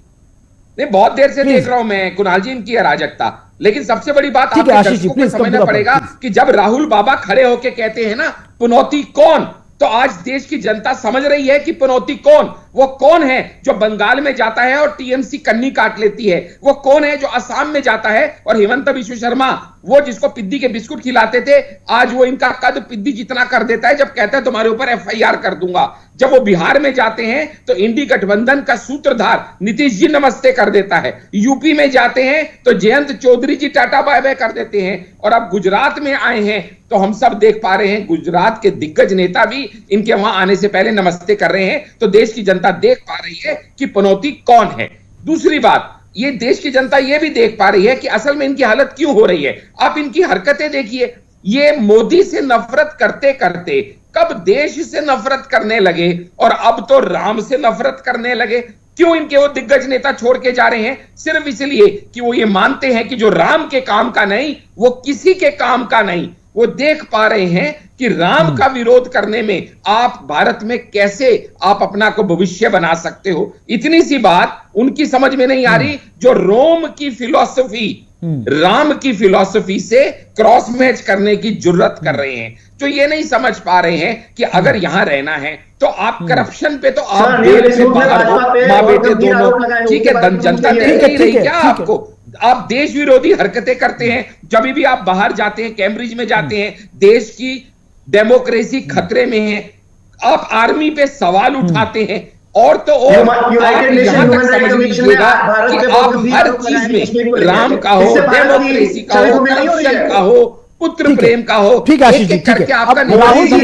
नहीं, बहुत देर से देख रहा हूं मैं कुणाल जी इनकी अराजकता, लेकिन सबसे बड़ी बात ठीक है, आपके आशीष जी, दर्शकों को प्लीज समझना कंप्लीट पड़ेगा करो, कि जब राहुल बाबा खड़े होके कहते हैं ना पुनौती कौन, तो आज देश की जनता समझ रही है कि पुनौती कौन, वो कौन है जो बंगाल में जाता है और टीएमसी कन्नी काट लेती है, वो कौन है जो असम में जाता है और हिमंत बिश्व शर्मा, वो जिसको पिद्दी के बिस्कुट खिलाते थे, आज वो इनका कद पिद्दी जितना कर देता है जब कहता है तुम्हारे ऊपर एफआईआर कर दूंगा। जब वो बिहार में जाते हैं तो इंडी गठबंधन का सूत्रधार नीतीश जी नमस्ते कर देता है, यूपी में जाते हैं तो जयंत चौधरी जी टाटा बाय बाय कर देते हैं, और अब गुजरात में आए हैं तो हम सब देख पा रहे हैं गुजरात के दिग्गज नेता भी इनके वहां आने से पहले नमस्ते कर रहे हैं। तो देश की जनता देख पा रही है कि पनौती कौन है। दूसरी बात, ये देश की जनता ये भी देख पा रही है कि असल में इनकी हालत क्यों हो रही है। आप इनकी हरकतें देखिए, ये मोदी से नफरत करते करते कब देश से नफरत करने लगे और अब तो राम से नफरत करने लगे। क्यों इनके वो दिग्गज नेता छोड़ के जा रहे हैं? सिर्फ इसलिए कि वो ये मानते हैं कि जो राम के काम का नहीं वो किसी के काम का नहीं। वो देख पा रहे हैं कि राम का विरोध करने में आप भारत में कैसे आप अपना को भविष्य बना सकते हो। इतनी सी बात उनकी समझ में नहीं आ रही, जो रोम की फिलॉसफी राम की फिलॉसफी से क्रॉस मैच करने की जुर्रत कर रहे हैं, जो ये नहीं समझ पा रहे हैं कि अगर यहां रहना है तो आप करप्शन पे तो आप जेल से बाहर हो, माँ बेटे दोनों, ठीक है। जनता देख नहीं रही क्या आपको? आप देश विरोधी हरकतें करते हैं जब भी आप बाहर जाते हैं, कैम्ब्रिज में जाते हैं, देश की डेमोक्रेसी खतरे में है, आप आर्मी पे सवाल उठाते हैं। और तो और यहां तक समझ लीजिएगा कि आप हर चीज में राम का हो, डेमोक्रेसी का हो, करप्शन का हो, पुत्र प्रेम का हो, ठीक है आशीष जी, ठीक है। अब राहुल जी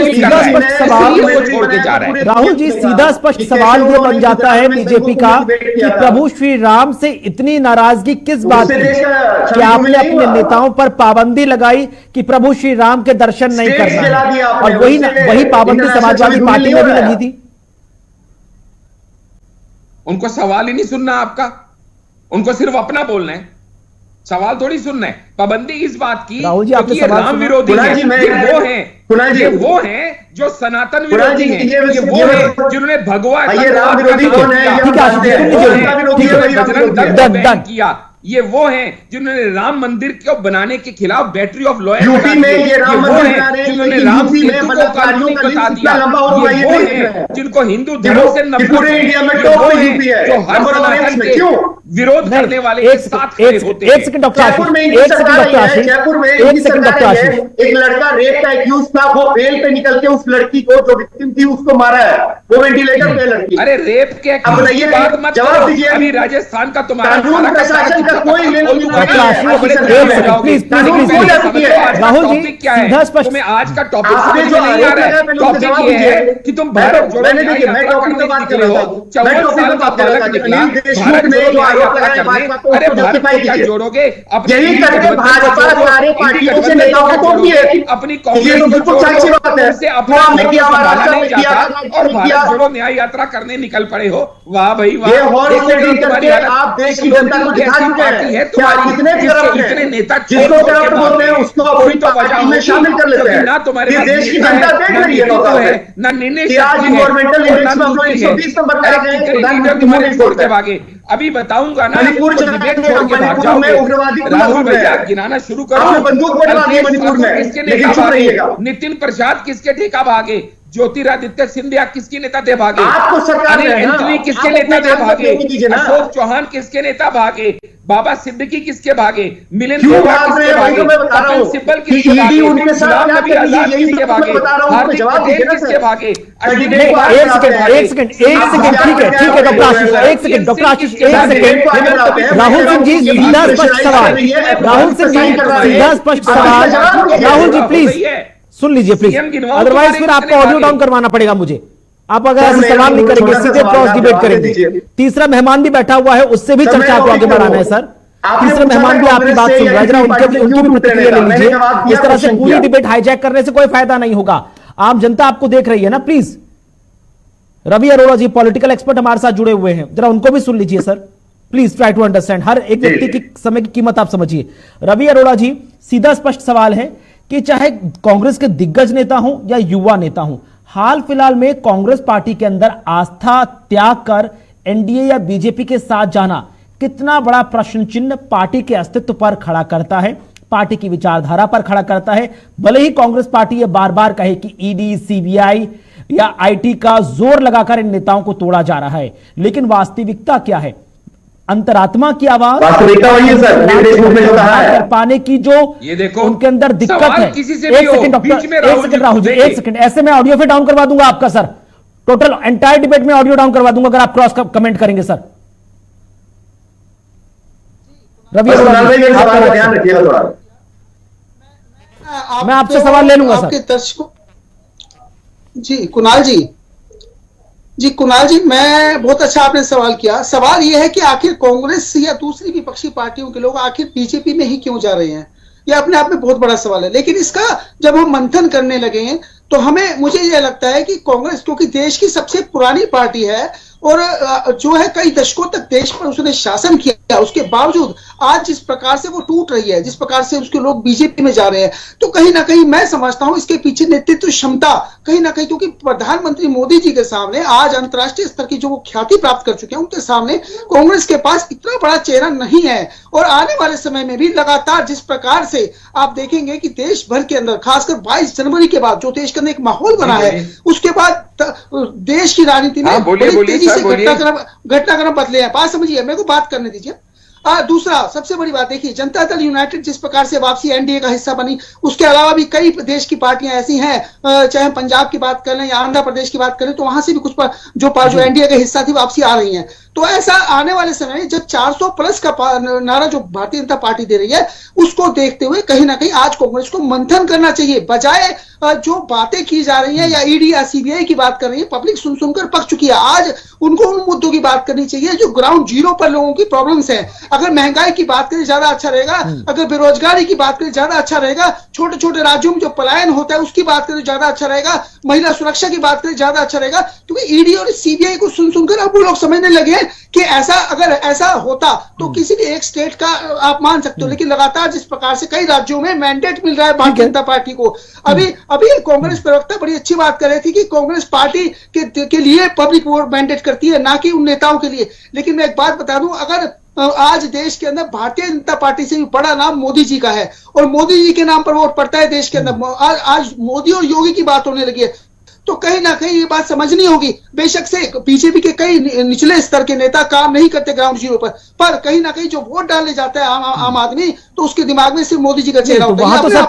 सीधा स्पष्ट सवाल छोड़ के जा रहे हैं। राहुल जी सीधा स्पष्ट सवाल ये बन जाता है बीजेपी का कि प्रभु श्री राम से इतनी नाराजगी किस बात की कि आपने अपने नेताओं पर पाबंदी लगाई कि प्रभु श्री राम के दर्शन नहीं करना है, और वही पाबंदी समाजवादी पार्टी में भी लगी थी। उनको सवाल ही नहीं सुनना आपका, उनको सिर्फ अपना बोलना है, सवाल थोड़ी सुनना है। पाबंदी इस बात की क्योंकि राम विरोधी है, ये वो हैं जो सनातन विरोधी हैं, ये वो हैं जिन्होंने भगवा किया, ये वो हैं जिन्होंने राम मंदिर को बनाने के खिलाफ बैटरी ऑफ लॉ यूपी में ये राम मंदिर जिन्होंने राम सेतु को कानूनी बता दिया, ये वो हैं जिनको हिंदू धर्म से नफरत है, जो हर सनातन के विरोध करने वाले के साथ खड़े होते हैं। एक सेकंड डॉक्टर आशीष, एक सेकंड डॉक्टर आशीष, एक सेकंड डॉक्टर आशीष। एक लड़का रेप का एक्यूज था, वो बेल पे निकल के उस लड़की को जो विक्टिम थी उसको मारा है, वो वेंटिलेटर पे लड़की। अरे रेप के बात मत जवाब दीजिए। अभी राजस्थान का तुम्हारा प्रशासन का कोई राहुल जी सीधा स्पष्ट में आज का टॉपिक नहीं आ रहा है। टॉपिक ये है कि तुम भारत जोड़ो निकले हो, 54 साल का बालक निकला, भारत जोड़ो अरे भारत को क्या जोड़ोगे? यही करके भाजपा सारे पार्टियों से नेताओं को तोड़ती है अपनी कांग्रेस से अपना संभाला नहीं जाता और भारत जोड़ो न्याय यात्रा करने निकल पड़े हो। वाह भाई वाह, आप देश की जनता को दिखा चुके हैं कि आप कितने इतने नेता जिसको करप्ट बोलते हैं उसको अपनी पार्टी में शामिल कर लेते हैं। ना तुम्हारे ये देश की जनता देख रही है ना निर्णय आज इन्वायरमेंटल इंडेक्स में 120 नंबर पे आ गए, प्रधानमंत्री छोड़ के भागे। अभी बताऊंगा ना, मणिपुर डिबेट छोड़ के भाग जाओगे। राहुल भैया गिनाना शुरू करो, बंदूक मणिपुर में किसके नेता भागे? नितिन प्रसाद किसके ठेका भागे? ज्योतिरादित्य सिंधिया किसकी नेता थे भागे? अनिल एंटनी किसके नेता थे भागे? अशोक चौहान किसके नेता भागे? बाबा सिद्दीकी किसके भागे? मिलिंद देवरा किसके भागे? कपिल सिब्बल किसके भागे? गुलाम नबी आजाद किसके भागे? हार्दिक पटेल किसके भागे? एक सेकंड ठीक है डॉक्टर आशीष, एक सेकंड डॉक्टर आशीष, एक सेकंड। राहुल सिंह जी सीधा स्पष्ट सवाल, राहुल सिंह जी सीधा स्पष्ट सवाल, राहुल जी प्लीज सुन लीजिए प्लीज, अदरवाइज फिर आपको ऑडियो डाउन करवाना पड़ेगा मुझे। आप अगर ऐसे सवाल नहीं करेंगे सीधे क्रॉस डिबेट करेंगे। तीसरा मेहमान भी बैठा हुआ है, उससे भी चर्चा को आगे बढ़ाना है सर। तीसरा मेहमान भी आपकी बात सुन रहा है, जरा उनकी भी प्रतिक्रिया ले लीजिए। इस तरह से पूरी डिबेट हाईजैक करने से कोई फायदा नहीं होगा। आम जनता आपको देख रही है ना, please. Ravi Arora ji political expert हमारे साथ जुड़े हुए हैं, जरा उनको भी सुन लीजिए sir, please try to understand. हर एक व्यक्ति की समय की कीमत आप समझिए। रवि अरोड़ा जी सीधा स्पष्ट सवाल है कि चाहे कांग्रेस के दिग्गज नेता हों या युवा नेता हों, हाल फिलहाल में कांग्रेस पार्टी के अंदर आस्था त्याग कर एनडीए या बीजेपी के साथ जाना कितना बड़ा प्रश्न चिन्ह पार्टी के अस्तित्व पर खड़ा करता है, पार्टी की विचारधारा पर खड़ा करता है। भले ही कांग्रेस पार्टी यह बार बार कहे कि ईडी, सीबीआई या आईटी का जोर लगाकर इन नेताओं को तोड़ा जा रहा है, लेकिन वास्तविकता क्या है? अंतरात्मा की आवाज वास्तविकता वही है सर, में जो कहा है पाने की जो ये देखो उनके अंदर दिक्कत है। किसी से एक सेकंड डॉक्टर, एक सेकंड राहुल जी, एक सेकंड। ऐसे में ऑडियो फिर डाउन करवा दूंगा आपका सर, टोटल एंटायर डिबेट में ऑडियो डाउन करवा दूंगा अगर आप क्रॉस कमेंट करेंगे सर। रवि ध्यान रखिएगा थोड़ा, मैं आपसे सवाल ले लूंगा आपके दर्शकों। जी कुणाल जी, मैं बहुत अच्छा आपने सवाल किया। सवाल यह है कि आखिर कांग्रेस या दूसरी विपक्षी पार्टियों के लोग आखिर बीजेपी में ही क्यों जा रहे हैं? यह अपने आप में बहुत बड़ा सवाल है। लेकिन इसका जब हम मंथन करने लगे हैं तो मुझे यह लगता है कि कांग्रेस क्योंकि देश की सबसे पुरानी पार्टी है और जो है कई दशकों तक देश पर उसने शासन किया, उसके बावजूद आज जिस प्रकार से वो टूट रही है, जिस प्रकार से उसके लोग बीजेपी में जा रहे हैं, तो कहीं ना कहीं मैं समझता हूं इसके पीछे नेतृत्व क्षमता कहीं ना कहीं, क्योंकि प्रधानमंत्री मोदी जी के सामने आज अंतर्राष्ट्रीय स्तर की जो वो ख्याति प्राप्त कर चुके हैं, उनके सामने कांग्रेस के पास इतना बड़ा चेहरा नहीं है। और आने वाले समय में भी लगातार जिस प्रकार से आप देखेंगे कि देश भर के अंदर खासकर 22 जनवरी के बाद जो देश के अंदर एक माहौल बना है, उसके बाद देश की राजनीति में बड़ी तेजी से घटनाक्रम बदले हैं। बात समझिए, मेरे को बात करने दीजिए। दूसरा सबसे बड़ी बात देखिए, जनता दल यूनाइटेड जिस प्रकार से वापसी एनडीए का हिस्सा बनी, उसके अलावा भी कई देश की पार्टियां ऐसी हैं, चाहे हम पंजाब की बात कर लें या आंध्र प्रदेश की बात करें, तो वहां से भी कुछ जो एनडीए का हिस्सा थी वापसी आ रही है। तो ऐसा आने वाले समय में जब 400 प्लस का नारा जो भारतीय जनता पार्टी दे रही है, उसको देखते हुए कहीं ना कहीं आज कांग्रेस को मंथन करना चाहिए, बजाय जो बातें की जा रही है या ईडी या सीबीआई की बात कर रही है, पब्लिक सुन सुनकर पक चुकी है। आज उनको उन मुद्दों की बात करनी चाहिए जो ग्राउंड जीरो पर लोगों की प्रॉब्लम्स हैं। अगर महंगाई की बात करें ज्यादा अच्छा रहेगा, अगर बेरोजगारी की बात करें ज्यादा अच्छा रहेगा, छोटे छोटे राज्यों में जो पलायन होता है उसकी बात करें ज्यादा अच्छा रहेगा, महिला सुरक्षा की बात करें ज्यादा अच्छा रहेगा। क्योंकि ईडी और सीबीआई को सुन सुनकर अब वो लोग समझने लगे कि अगर ऐसा होता तो किसी भी एक स्टेट का आप मान सकते हो, लेकिन लगातार जिस प्रकार से कई राज्यों में मैंडेट मिल रहा है भारतीय जनता पार्टी को, अभी कांग्रेस प्रवक्ता बड़ी अच्छी बात कर रही थी कि कांग्रेस पार्टी के लिए पब्लिक वोट मैंडेट करती है, ना कि उन नेताओं के लिए। लेकिन मैं एक बात बता दूं, अगर आज देश के अंदर भारतीय जनता पार्टी से भी बड़ा नाम मोदी जी का है और मोदी जी के नाम पर वोट पड़ता है देश के अंदर, आज मोदी और योगी की बात होने लगी है, तो कहीं ना कहीं ये बात समझनी होगी। बेशक से बीजेपी के कई निचले स्तर के नेता काम नहीं करते ग्राउंड जीरो पर कहीं ना कहीं जो वोट डालने जाता है आम आदमी, तो उसके दिमाग में सिर्फ मोदी जी का चेहरा होता है। वहां तो सर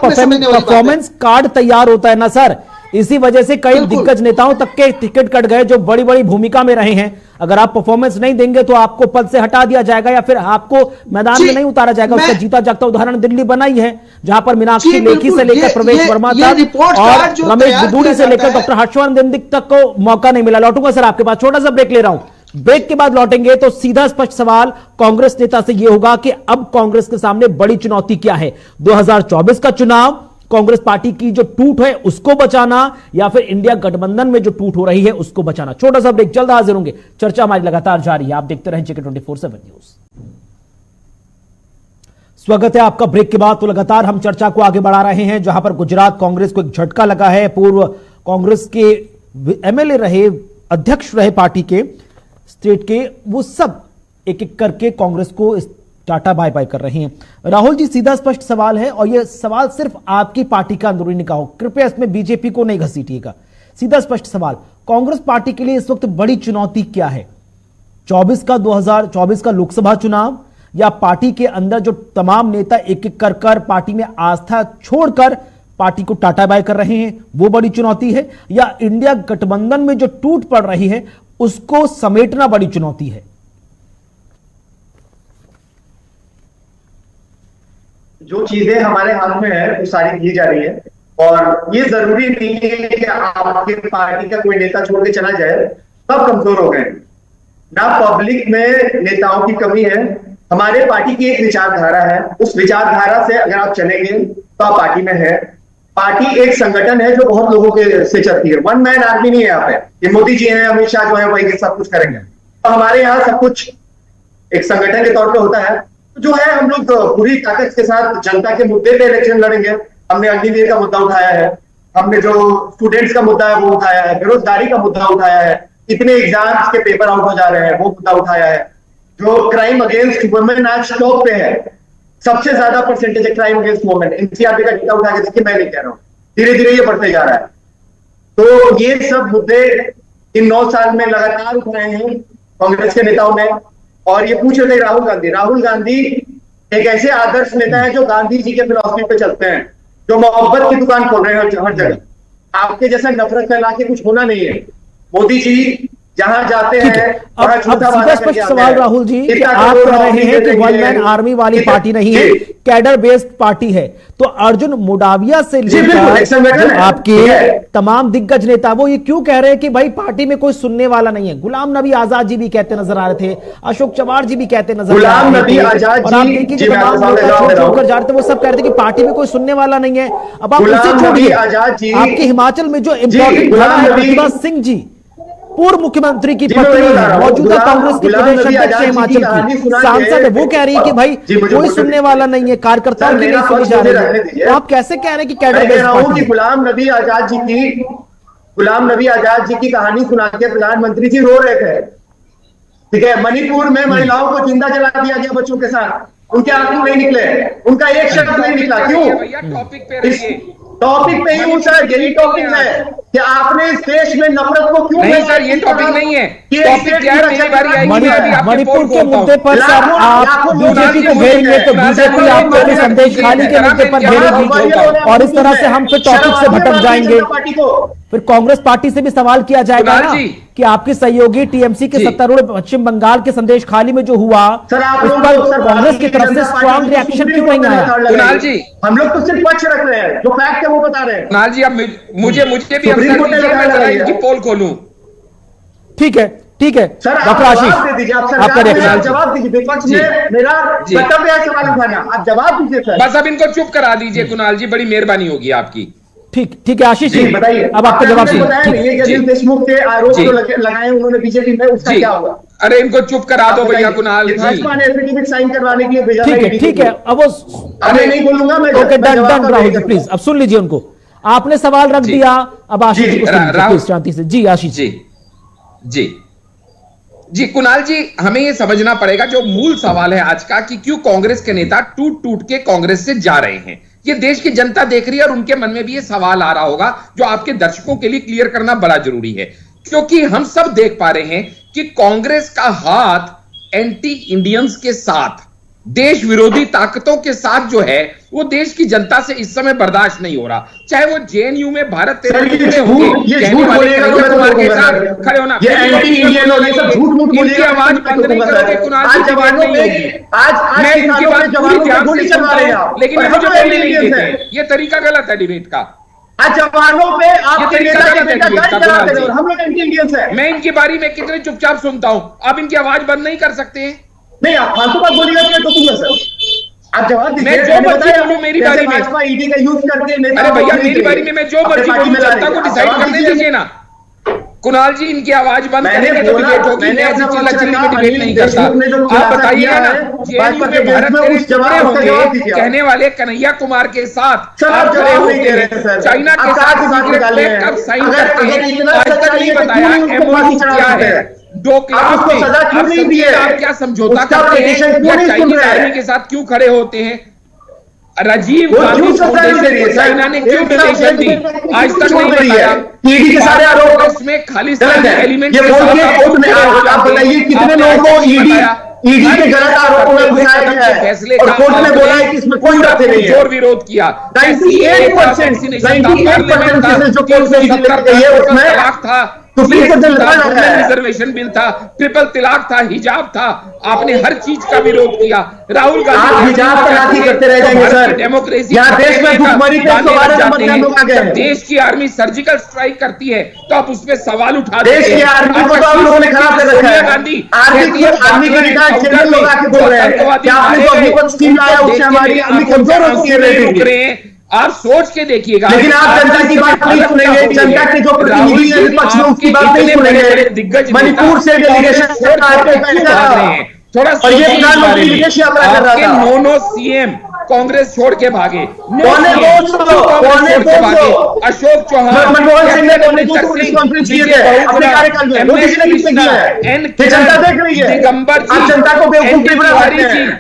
परफॉर्मेंस कार्ड तैयार होता है ना सर, इसी वजह से कई दिग्गज नेताओं तक के टिकट कट गए जो बड़ी बड़ी भूमिका में रहे हैं। अगर आप परफॉर्मेंस नहीं देंगे तो आपको पद से हटा दिया जाएगा या फिर आपको मैदान में नहीं उतारा जाएगा। उसका जीता जागता उदाहरण दिल्ली बनाई है, जहां पर मीनाक्षी लेखी से लेकर प्रवेश वर्मा तक और रमेश बिदूड़ी से लेकर डॉक्टर हर्षवर्धन तक को मौका नहीं मिला। लौटूंगा सर आपके पास, छोटा सा ब्रेक ले रहा हूं। ब्रेक के बाद लौटेंगे तो सीधा स्पष्ट सवाल कांग्रेस नेता से यह होगा कि अब कांग्रेस के सामने बड़ी चुनौती क्या है, 2024 का चुनाव, कांग्रेस पार्टी की जो टूट है उसको बचाना या फिर इंडिया गठबंधन में जो टूट हो रही है उसको बचाना। छोटा सा ब्रेक, जल्द हाजिर होंगे। चर्चा हमारी लगातार जारी है, आप देखते रहें JK 24/7 न्यूज। स्वागत है आपका ब्रेक के बाद। तो लगातार हम चर्चा को आगे बढ़ा रहे हैं, जहां पर गुजरात कांग्रेस को एक झटका लगा है। पूर्व कांग्रेस के एमएलए रहे, अध्यक्ष रहे पार्टी के स्टेट के, वो सब एक एक करके कांग्रेस को टाटा बाय बाय कर रहे हैं। राहुल जी, सीधा स्पष्ट सवाल है और यह सवाल सिर्फ आपकी पार्टी का अंदरूनी निकाह हो, कृपया इसमें बीजेपी को नहीं घसीटिएगा। सीधा स्पष्ट सवाल, कांग्रेस पार्टी के लिए इस वक्त बड़ी चुनौती क्या है? 2024 का लोकसभा चुनाव, या पार्टी के अंदर जो तमाम नेता एक एक कर पार्टी में आस्था छोड़कर पार्टी को टाटा बाय कर रहे हैं वो बड़ी चुनौती है, या इंडिया गठबंधन में जो टूट पड़ रही है उसको समेटना बड़ी चुनौती है? जो चीजें हमारे हाथ में है वो सारी की जा रही है, और ये जरूरी नहीं है कि आपके पार्टी का कोई नेता छोड़ के चला जाए। सब कमजोर हो गए, ना पब्लिक में नेताओं की कमी है। हमारे पार्टी की एक विचारधारा है, उस विचारधारा से अगर आप चलेंगे तो आप पार्टी में है। पार्टी एक संगठन है जो बहुत लोगों के से चलती है, वन मैन आर्मी नहीं है यहाँ पे। ये मोदी जी हैं, अमित शाह जो है वही सब कुछ करेंगे, तो हमारे यहाँ सब कुछ एक संगठन के तौर पे होता है। जो है हम लोग पूरी ताकत के साथ जनता के मुद्दे पे इलेक्शन लड़ेंगे। हमने अग्निवीर का मुद्दा उठाया है, हमने जो स्टूडेंट्स का मुद्दा है वो उठाया है, बेरोजगारी का मुद्दा उठाया है, इतने एग्जाम्स के पेपर आउट हो जा रहे हैं वो मुद्दा उठाया है, जो क्राइम अगेंस्ट वुमेन आज टॉप पे है, सबसे ज्यादा परसेंटेज है क्राइम अगेंस्ट वुमेन। एनसीआरबी का डेटा उठा के देखिए, मैं नहीं कह रहा हूँ, धीरे धीरे ये बढ़ते जा रहा है। तो ये सब मुद्दे इन 9 साल में लगातार उठाए हैं कांग्रेस के नेताओं ने। और ये पूछ रहे थे राहुल गांधी एक ऐसे आदर्श नेता है जो गांधी जी के फिलॉसफी पे चलते हैं, जो मोहब्बत की दुकान खोल रहे हैं हर जगह। आपके जैसा नफरत फैला के कुछ होना नहीं है। मोदी जी जहां जाते हैं अब सीधा स्पष्ट सवाल राहुल जी, कि आप कह रहे हैं कि वन मैन आर्मी वाली पार्टी नहीं है, कैडर बेस्ड पार्टी है, तो अर्जुन मोडाविया से लेकर आपके तमाम दिग्गज नेता वो ये क्यों कह रहे हैं कि भाई पार्टी में कोई सुनने वाला नहीं है? गुलाम नबी आजाद जी भी कहते नजर आ रहे थे, अशोक चवार जी भी कहते नजर आ रहे थे, और आप देखिए कि छोड़कर जा रहे थे, वो सब कह रहे थे कि पार्टी में कोई सुनने वाला नहीं है। अब आप उसे छोड़िए, आपके हिमाचल में जो इम्पोर्टेंट खड़ा है प्रतिभा सिंह जी, पूर्व मुख्यमंत्री की जी, मैं पत्नी वही बता रहा हूं। मौजूदा कांग्रेस की गुलाम प्रदेश नबी अध्यक्ष आजाद जी की हिमाचल कहानी की सुना सांसद है, के- वो कह रही है कि भाई जी, मुझे कोई बोलने सुनने वाला नहीं है, कार्यकर्ताओं सर, की मेरा नहीं सुनी पक्ष जा मुझे रही रखने है। दीजिए। तो आप कैसे कह रहे हैं कि कैडर मैं कह बेस्ड रहा हूं पार्टी कि है? गुलाम नबी आजाद जी की कहानी सुना के प्रधानमंत्री जी रो रहे थे। ठीक है, मणिपुर में महिलाओं को जिंदा जला दिया गया बच्चों के साथ, उनके आंसू नहीं निकले, उनका एक शब्द नहीं निकला। क्यों? भैया टॉपिक पे इस रहिए। टॉपिक पे ही हूं सर, यही टॉपिक है कि आपने इस देश में नफरत को क्यों नहीं नहीं सर, ये टॉपिक नहीं है। कि टॉपिक क्या है, मेरी बारी आएगी, मैं अभी आपके मणिपुर पोल के खोलता मुद्दे हूं। पर सर आप बीजेपी को घेरेंगे तो बीजेपी आपको भी संदेश खाली के मुद्दे पर घेरेगी और इस तरह से हम फिर टॉपिक से भटक जाएंगे। फिर कांग्रेस पार्टी से भी सवाल किया जाएगा कुणाल ना जी। कि आपकी सहयोगी टीएमसी के जी। सत्तारूढ़ पश्चिम बंगाल के संदेश खाली में जो हुआ सर, आप उस लोग पर तो सर कांग्रेस की भारतीय तरफ से जनता पार्टी स्ट्रांग की रिएक्शन सुप्रीम क्यों नहीं कोर्ट में आया? लड़ाई कुणाल लड़ी। जी। हम लोग तो सिर्फ पक्ष रख रहे हैं, जो फैक्ट है वो बता रहे हैं। कुणाल जी, अब मुझे भी सुप्रीम अवसर कोर्ट ने दीजिए, मैं लड़ाई जरा लड़ी है। इनकी पोल खोलूं। ठीक है, ठीक है सर, आप डॉक्टर आशीष जवाब दे दीजिए, आप आपका सरकार में रिएक्शन। जवाब दीजिए। विपक्ष जी। में मेरा जी। कर्तव्य है सवाल उठाना, आप जवाब दीजिए सर। बस अब इनको चुप करा दीजिए कुणाल जी, बड़ी मेहरबानी होगी आपकी। ठीक, ठीक है आशीष जी, बताइए। अब आपका जवाब आपने चाहिए। बताया ठीक। नहीं है कि जी। अनिल देशमुख के आरोप जी। जो लगाए उन्होंने बीजेपी में, उसका जी, क्या होगा? अरे इनको चुप करा दो आप भैया बताइए। कुणाल ये जी। भाजपा ने एफिडेविट साइन करवाने के लिए भेजा ठीक था है, ED ठीक को। है अब वो अब मैं नहीं बोलूंगा, मैं ओके मैं डन जवाब डन का राहुल वेट जी करूंगा। प्लीज अब सुन लीजिए उनको। आपने सवाल रख जी। दिया, अब आशीष जी, जी को सुन लीजिए राहुल। प्लीज शांति से। जी आशीष जी जी जी कुणाल जी, हमें यह समझना पड़ेगा जो मूल सवाल है आज का कि क्यों कांग्रेस के नेता टूट टूट के कांग्रेस से जा रहे हैं। ये देश की जनता देख रही है और उनके मन में भी ये सवाल आ रहा होगा जो आपके दर्शकों के लिए क्लियर करना बड़ा जरूरी है, क्योंकि हम सब देख पा रहे हैं कि कांग्रेस का हाथ एंटी इंडियंस के साथ, देश विरोधी ताकतों के साथ जो है वो देश की जनता से इस समय बर्दाश्त नहीं हो रहा। चाहे वो जेएनयू में भारत सर, ये तेरे झूठ कहने वाले बोलिएगा तो मैं कन्हैया कुमार के तो साथ बोलूंगा। खड़े होना, ये एंटी इंडियन और ये सब झूठ मूठ इनकी बोलिएगा, आवाज मैं बंद नहीं बोलूंगा करोगे सर। कुणाल आज जी, डिबेट जवानों नहीं पे होगी। आज मैं इनकी किसानों बात पे पूरी जवानों पे ध्यान गोली से चलवा सुनता रहे हैं हूं, आप। लेकिन और ये हम मुझे तो बोलने एंटी नहीं इंडियंस देते। हैं। ये तरीका गलत है डिबेट का। आज जवानों पे आपके तरीका नेता के गलत है बेटा डिबेट गाड़ी का, चलाते कुणाल हैं जी। और हम लोग एंटी इंडियंस हैं। मैं इनकी बारी में कितने चुपचाप सुनता हूं, आप इनकी आवाज बंद नहीं कर सकते हैं। नहीं, आप फालतू बात बोलिएगा तो मैं टोकूंगा सर। आप जवाब दीजिए। मैं जो मैंने मर्जी बताया, बोलूं मेरी जैसे बारी में। भाजपा ईडी का यूज करके नेताओं अरे को भैया खरीद मेरी रही बारी है। में मैं जो अपने मर्जी पार्टी बोलूं, में ला जनता रही को है। आप डिसाइड जवाब करने दीजिए। दीजिए ना। कुणाल जी इनकी आवाज बंद मैंने करेंगे तो बोला, डिबेट होगी, मैंने मैं ऐसी अपना चिल्ला पक्ष चिल्ली रखा, में डिबेट अनिल नहीं करता। देशमुख ने जो आप खुलासा बताइएगा किया ना, है, जेएनयू भाजपा में के भारत अगेंस्ट में तेरे उस टुकड़े जवाब का जवाब होंगे दीजिए आप। कहने वाले कन्हैया कुमार के साथ सर, आप आप खड़े जवाब होते नहीं दे रहे हैं, हैं सर। चाइना आप के कहाँ साथ की बात सीक्रेट निकाले पैक्ट हैं? आप साइन अगर करते हैं, इतना आज तक सच्चाई नहीं है तो बताया क्यों नहीं उसको एमओयू फांसी चढ़ा क्या सकते है, हैं? डोकलाम आप उसको में सजा क्यों आप नहीं समझिए दिए? आप क्या समझौता उसका करते petition हैं क्यों या नहीं सुन चाइनीज रहे हैं? आर्मी के साथ क्यों खड़े होते हैं। राजीव वो गांधी क्यों सजा नहीं दे रही फाउंडेशन है को सर? चाइना ने क्यों एक डोनेशन दी, आज तक छोड़ नहीं रही है। बताया। ईडी के सारे आरोप कांग्रेस में खालिस्तानी गलत है। एलिमेंट ये के बोल साथ के आप कोर्ट में खड़े हो आप जाते हैं। बताइए कितने आपने लोगों को आज तक ईडी बताया। के गलत आरोपों में फंसाया कदम गया के है फैसले और का कोर्ट ने आपने बोला है कि इसमें कोई तथ्य नहीं है। जोर विरोध किया। 98% केसेस जो कोर्ट में ईडी लेके गई है उसमें तलाक था, सुप्रीम कोर्ट ने लगा रखा है। रिजर्वेशन बिल था, ट्रिपल तलाक था, हिजाब था, आपने हर चीज का विरोध किया। राहुल गांधी आप हिजाब पर राजी करते रह जाएंगे सर। डेमोक्रेसी यहाँ देश में भुखमरी के 112 नंबर के लोग आ गए हैं। देश की आर्मी सर्जिकल स्ट्राइक करती है तो आप उसमें सवाल उठा देश की आर्मी को तो आप लोगों ने खराब कर रखा सोनिया है। गांधी आर्मी के रिटायर्ड जनरल लोग आके बोल रहे हैं कि आपने जो अग्निपथ स्कीम लाया उससे हमारी आर्मी कमजोर होती है रेटिंग। आप सोच के देखिएगा। लेकिन आप जनता की बात नहीं सुनेंगे, जनता के जो प्रतिनिधि है विपक्ष में उसकी बात नहीं सुनेंगे। मणिपुर से डेलीगेशन थोड़ा और ये प्रधानमंत्री विदेश यात्रा कर रहा था। 9 सीएम कांग्रेस छोड़ के भागे, पौने 200 अशोक चौहान, मनमोहन सिंह ने पौने 200 प्रेस कॉन्फ्रेंस किए थे अपने कार्यकाल में। मोदी जी ने किसने किया है? ये जनता देख रही है। दिगंबर आप जनता को बेवकूफ नहीं बना सकते हैं।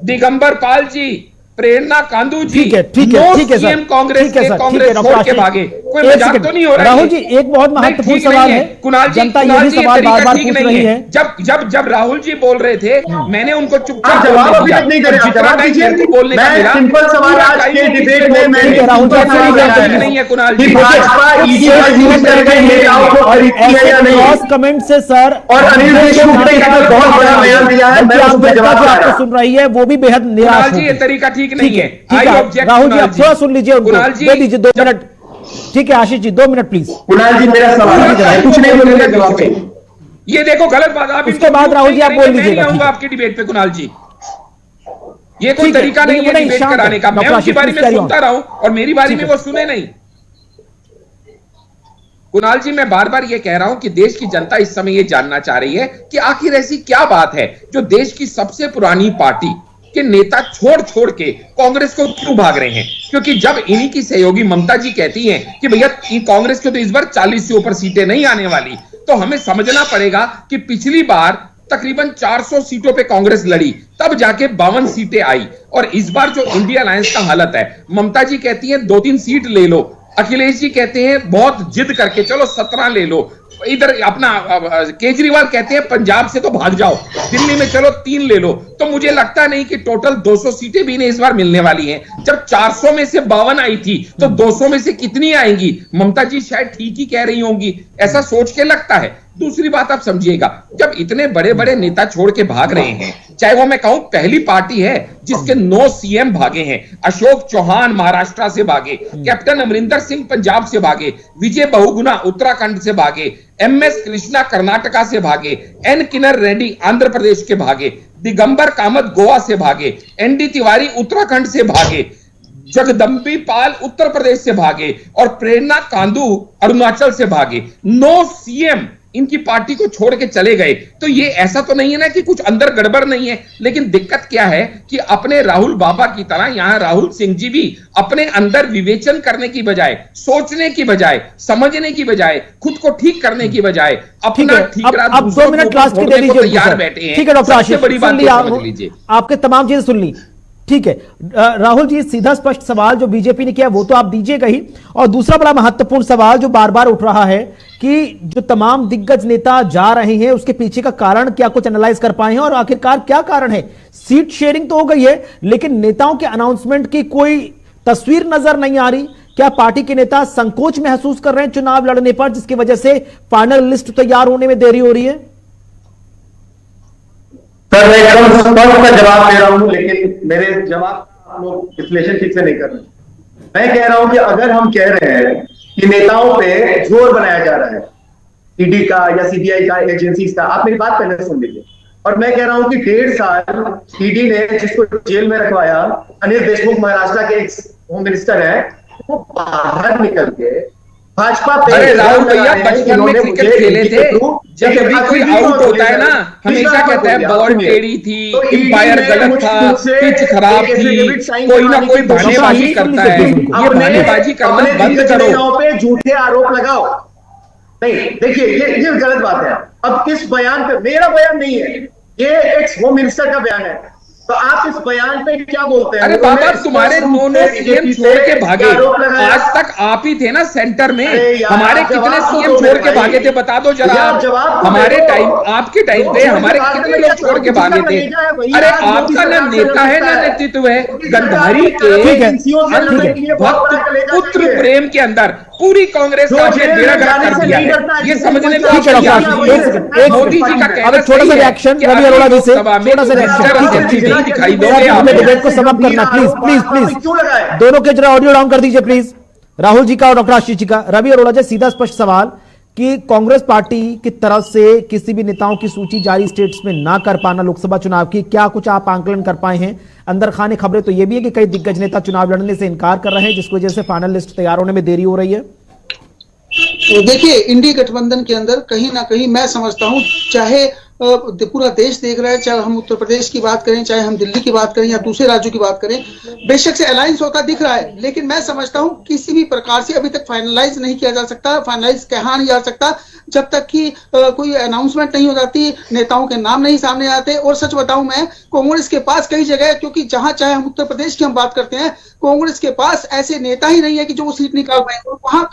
दिगंबर पाल जी, प्रेरणा कांदू जी, ठीक है, ठीक है, ठीक है सर, कांग्रेस ठीक है के सर, ठीक है कांग्रेस डॉक्टर छोड़ के आशीष। भागे। कोई एक मजाक सेकंड। तो नहीं हो रहा है? राहुल जी एक बहुत महत्वपूर्ण ठीक सवाल नहीं है, कुणाल जी, जनता कुणाल यही जी, सवाल तरीका बार बार ठीक पूछ नहीं रही है। जब राहुल जी बोल रहे थे मैंने उनको चुपचाप आप जवाब बोलने अभी दिया। तक नहीं दे रहे। जितना जवाब टाइम दीजिए। मेरे को बोलने का मैं मिला, सिंपल सवाल पूरा आज टाइम के वो डिबेट में मैंने ठीक है, राहुल जी, सिंपल सवाल आप रखा नहीं है कुणाल कि जी। भाजपा ईडी का यूज करके नेताओं को खरीदती है या नहीं। क्रॉस कमेंट से सर और अनिल देशमुख ने इसमें बहुत बड़ा बयान दिया है। मैं उस पर जवाब दे रहा सुन रही है वो भी बेहद निराश कुणाल जी होगी। ये तरीका ठीक नहीं है। ठीक I है object, राहुल जी कुणाल आप थोड़ा सुन लीजिए उनको, कुणाल जी दे दीजिए 2 मिनट। ठीक है आशीष जी 2 मिनट प्लीज। कुणाल जी मेरा सवाल है, कुछ नहीं बोलूंगा जवाब पे। ये देखो गलत बात। आप उसके बाद राहुल जी आप बोल लीजिएगा, मैं नहीं ठीक आऊंगा है। आपकी डिबेट पे कुणाल जी। ये कोई ठीक है, तरीका नहीं है नहीं, डिबेट शांत कराने का। है। मैं डॉक्टर उनकी आशीष, बारी में please carry सुनता on। रहा हूं और मेरी बारी ठीक में है। वो सुने नहीं। कुणाल जी, मैं बार बार ये कह रहा हूं कि देश की जनता इस समय ये जानना चाह रही है कि आखिर ऐसी क्या बात है जो देश की सबसे पुरानी पार्टी के नेता छोड़ छोड़ के कांग्रेस को क्यों भाग रहे हैं? क्योंकि जब इन्हीं की सहयोगी ममता जी कहती हैं कि भैया कांग्रेस को तो इस बार 40 से ऊपर सीटें नहीं आने वाली, तो हमें समझना पड़ेगा कि पिछली बार तकरीबन 400 सीटों पे कांग्रेस लड़ी, तब जाके 52 सीटें आई। और इस बार जो इंडिया अलायंस का हालत है, ममता जी कहती हैं 2-3 सीट ले लो, अखिलेश जी कहते हैं बहुत जिद करके चलो 17 ले लो, इधर अपना केजरीवाल कहते हैं पंजाब से तो भाग जाओ, दिल्ली में चलो 3 ले लो। तो मुझे लगता नहीं कि टोटल 200 सीटें भी इन्हें इस बार मिलने वाली हैं। जब 400 में से 52 आई थी तो 200 में से कितनी आएंगी? ममता जी शायद ठीक ही कह रही होंगी, ऐसा सोच के लगता है। दूसरी बात आप समझिएगा, जब इतने बड़े बड़े नेता छोड़ के भाग रहे हैं, चाहे वो मैं कहूं पहली पार्टी है जिसके 9 सीएम भागे हैं, अशोक चौहान महाराष्ट्र से भागे, कैप्टन अमरिंदर सिंह पंजाब से भागे, विजय बहुगुणा उत्तराखंड से भागे, एमएस कृष्णा कर्नाटका से भागे, एन किन्नर रेड्डी आंध्र प्रदेश के भागे, दिगंबर कामत गोवा से भागे, एनडी तिवारी उत्तराखंड से भागे, जगदम्बी पाल उत्तर प्रदेश से भागे और प्रेरणा कांदू अरुणाचल से भागे। 9 सीएम इनकी पार्टी को छोड़ के चले गए। तो ये ऐसा तो नहीं है ना कि कुछ अंदर गड़बड़ नहीं है, लेकिन दिक्कत क्या है कि अपने राहुल बाबा की तरह यहां राहुल सिंह जी भी अपने अंदर विवेचन करने की बजाय, सोचने की बजाय, समझने की बजाय, खुद को ठीक करने की बजाय अपना ठीकरा अब 2 मिनट लास्ट के दे दीजिए, तैयार बैठे हैं। ठीक है डॉक्टर आशीष, बड़ी बात समझ लीजिए, आपके तमाम चीजें सुन ली, ठीक है। राहुल जी, सीधा स्पष्ट सवाल जो बीजेपी ने किया वो तो आप दीजिएगा ही, और दूसरा बड़ा महत्वपूर्ण सवाल जो बार बार उठ रहा है कि जो तमाम दिग्गज नेता जा रहे हैं उसके पीछे का कारण क्या, कुछ एनालाइज कर पाए हैं और आखिरकार क्या कारण है? सीट शेयरिंग तो हो गई है, लेकिन नेताओं के अनाउंसमेंट की कोई तस्वीर नजर नहीं आ रही। क्या पार्टी के नेता संकोच महसूस कर रहे हैं चुनाव लड़ने पर, जिसकी वजह से फाइनल लिस्ट तैयार होने में देरी हो रही है? सर, मैं एकदम स्पष्ट का जवाब दे रहा हूं, लेकिन मेरे जवाब आप लोग विश्लेषण ठीक से नहीं कर रहे। मैं कह रहा हूं कि अगर हम कह रहे हैं कि नेताओं पे जोर बनाया जा रहा है, ईडी का या सीबीआई का, एजेंसीज का, आप मेरी बात पहले सुन लीजिए। और मैं कह रहा हूं कि 1.5 साल ईडी ने जिसको जेल में रखवाया, अनिल देशमुख महाराष्ट्र के एक्स होम मिनिस्टर है, वो बाहर निकल के भाजपा पे। अरे राहुल भैया, बचपन में क्रिकेट खेले थे, जब भी कोई आउट होता है ना हमेशा कहता है बॉल टेढ़ी थी, अंपायर गलत था, पिच खराब थी, कोई ना कोई बहानेबाजी करता है। ये बहानेबाजी करना बंद करो, पे झूठे आरोप लगाओ। नहीं, देखिए ये गलत बात है। अब इस बयान पे, मेरा बयान नहीं है, ये एक्स होम मिनिस्टर का बयान है, तो आप इस बयान पे क्या बोलते हैं? अरे बाबा, तुम्हारे 9 सीएम छोड़ के भागे, आज तक आप ही थे ना सेंटर में। हमारे कितने सीएम छोड़ के भागे थे बता दो जरा। हमारे टाइम, आपके टाइम पे हमारे कितने लोग छोड़ के भागे थे? अरे आपका ना नेता है ना नेतृत्व है। गंधारी के भक्त पुत्र प्रेम के अंदर पूरी कांग्रेस का बेड़ा गर्क कर दिया है। ये समझने में मोदी जी का कहना थोड़ा सा रिएक्शन रवि अरोड़ा जी से, थोड़ा सा रिएक्शन दिखाई दो। डिबेट को समाप्त करना प्लीज प्लीज प्लीज, दोनों के जरा ऑडियो डाउन कर दीजिए प्लीज, राहुल जी का और डॉक्टर आशीष जी का। रवि अरोड़ा जी, सीधा स्पष्ट सवाल कि कांग्रेस पार्टी की तरफ से किसी भी नेताओं की सूची जारी स्टेट्स में ना कर पाना लोकसभा चुनाव की, क्या कुछ आप आंकलन कर पाए हैं? अंदर खाने खबरें तो यह भी है कि कई दिग्गज नेता चुनाव लड़ने से इनकार कर रहे हैं, जिसकी वजह से फाइनल लिस्ट तैयार होने में देरी हो रही है। तो देखिए, इंडी गठबंधन के अंदर कहीं ना कहीं मैं समझता हूं, चाहे पूरा देश देख रहा है, चाहे हम उत्तर प्रदेश की बात करें, चाहे हम दिल्ली की बात करें या दूसरे राज्यों की बात करें, बेशक से अलायंस होता दिख रहा है, लेकिन मैं समझता हूं किसी भी प्रकार से अभी तक फाइनलाइज नहीं किया जा सकता, फाइनलाइज कहा नहीं जा सकता जब तक कि कोई अनाउंसमेंट नहीं हो जाती, नेताओं के नाम नहीं सामने आते। और सच बताऊं मैं, कांग्रेस के पास कई जगह, क्योंकि जहां चाहे हम उत्तर प्रदेश की हम बात करते हैं, कांग्रेस के पास ऐसे नेता ही नहीं है कि जो वो सीट निकाल पाए, और वहां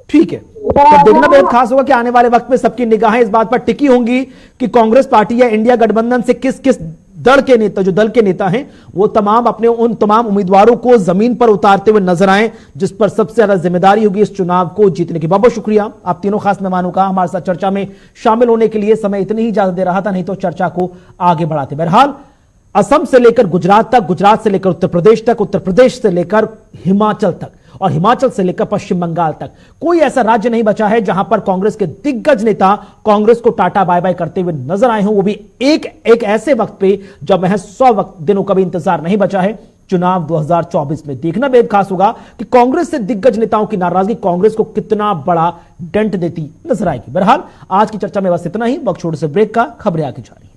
ठीक है, तो देखना बहुत खास होगा कि आने वाले वक्त में सबकी निगाहें इस बात पर टिकी होंगी कि कांग्रेस पार्टी या इंडिया गठबंधन से किस किस दल के नेता, जो दल के नेता हैं, वो तमाम अपने उन तमाम उम्मीदवारों को जमीन पर उतारते हुए नजर आए जिस पर सबसे ज्यादा जिम्मेदारी होगी इस चुनाव को जीतने की। बहुत बहुत शुक्रिया आप तीनों खास मेहमानों का हमारे साथ चर्चा में शामिल होने के लिए। समय इतनी ही इजाजत दे रहा था, नहीं तो चर्चा को आगे बढ़ाते। बहरहाल, असम से लेकर गुजरात तक, गुजरात से लेकर उत्तर प्रदेश तक, उत्तर प्रदेश से लेकर हिमाचल तक और हिमाचल से लेकर पश्चिम बंगाल तक कोई ऐसा राज्य नहीं बचा है जहां पर कांग्रेस के दिग्गज नेता कांग्रेस को टाटा बाय बाय करते हुए नजर आए हों, वो भी एक ऐसे वक्त पे जब महज 100 दिनों का भी इंतजार नहीं बचा है। चुनाव 2024 में। देखना बेहद खास होगा कि कांग्रेस से दिग्गज नेताओं की नाराजगी कांग्रेस को कितना बड़ा डेंट देती नजर आएगी। बहरहाल आज की चर्चा में बस इतना ही। वक्त छोड़ से ब्रेक का, खबरें आगे जा रही हैं।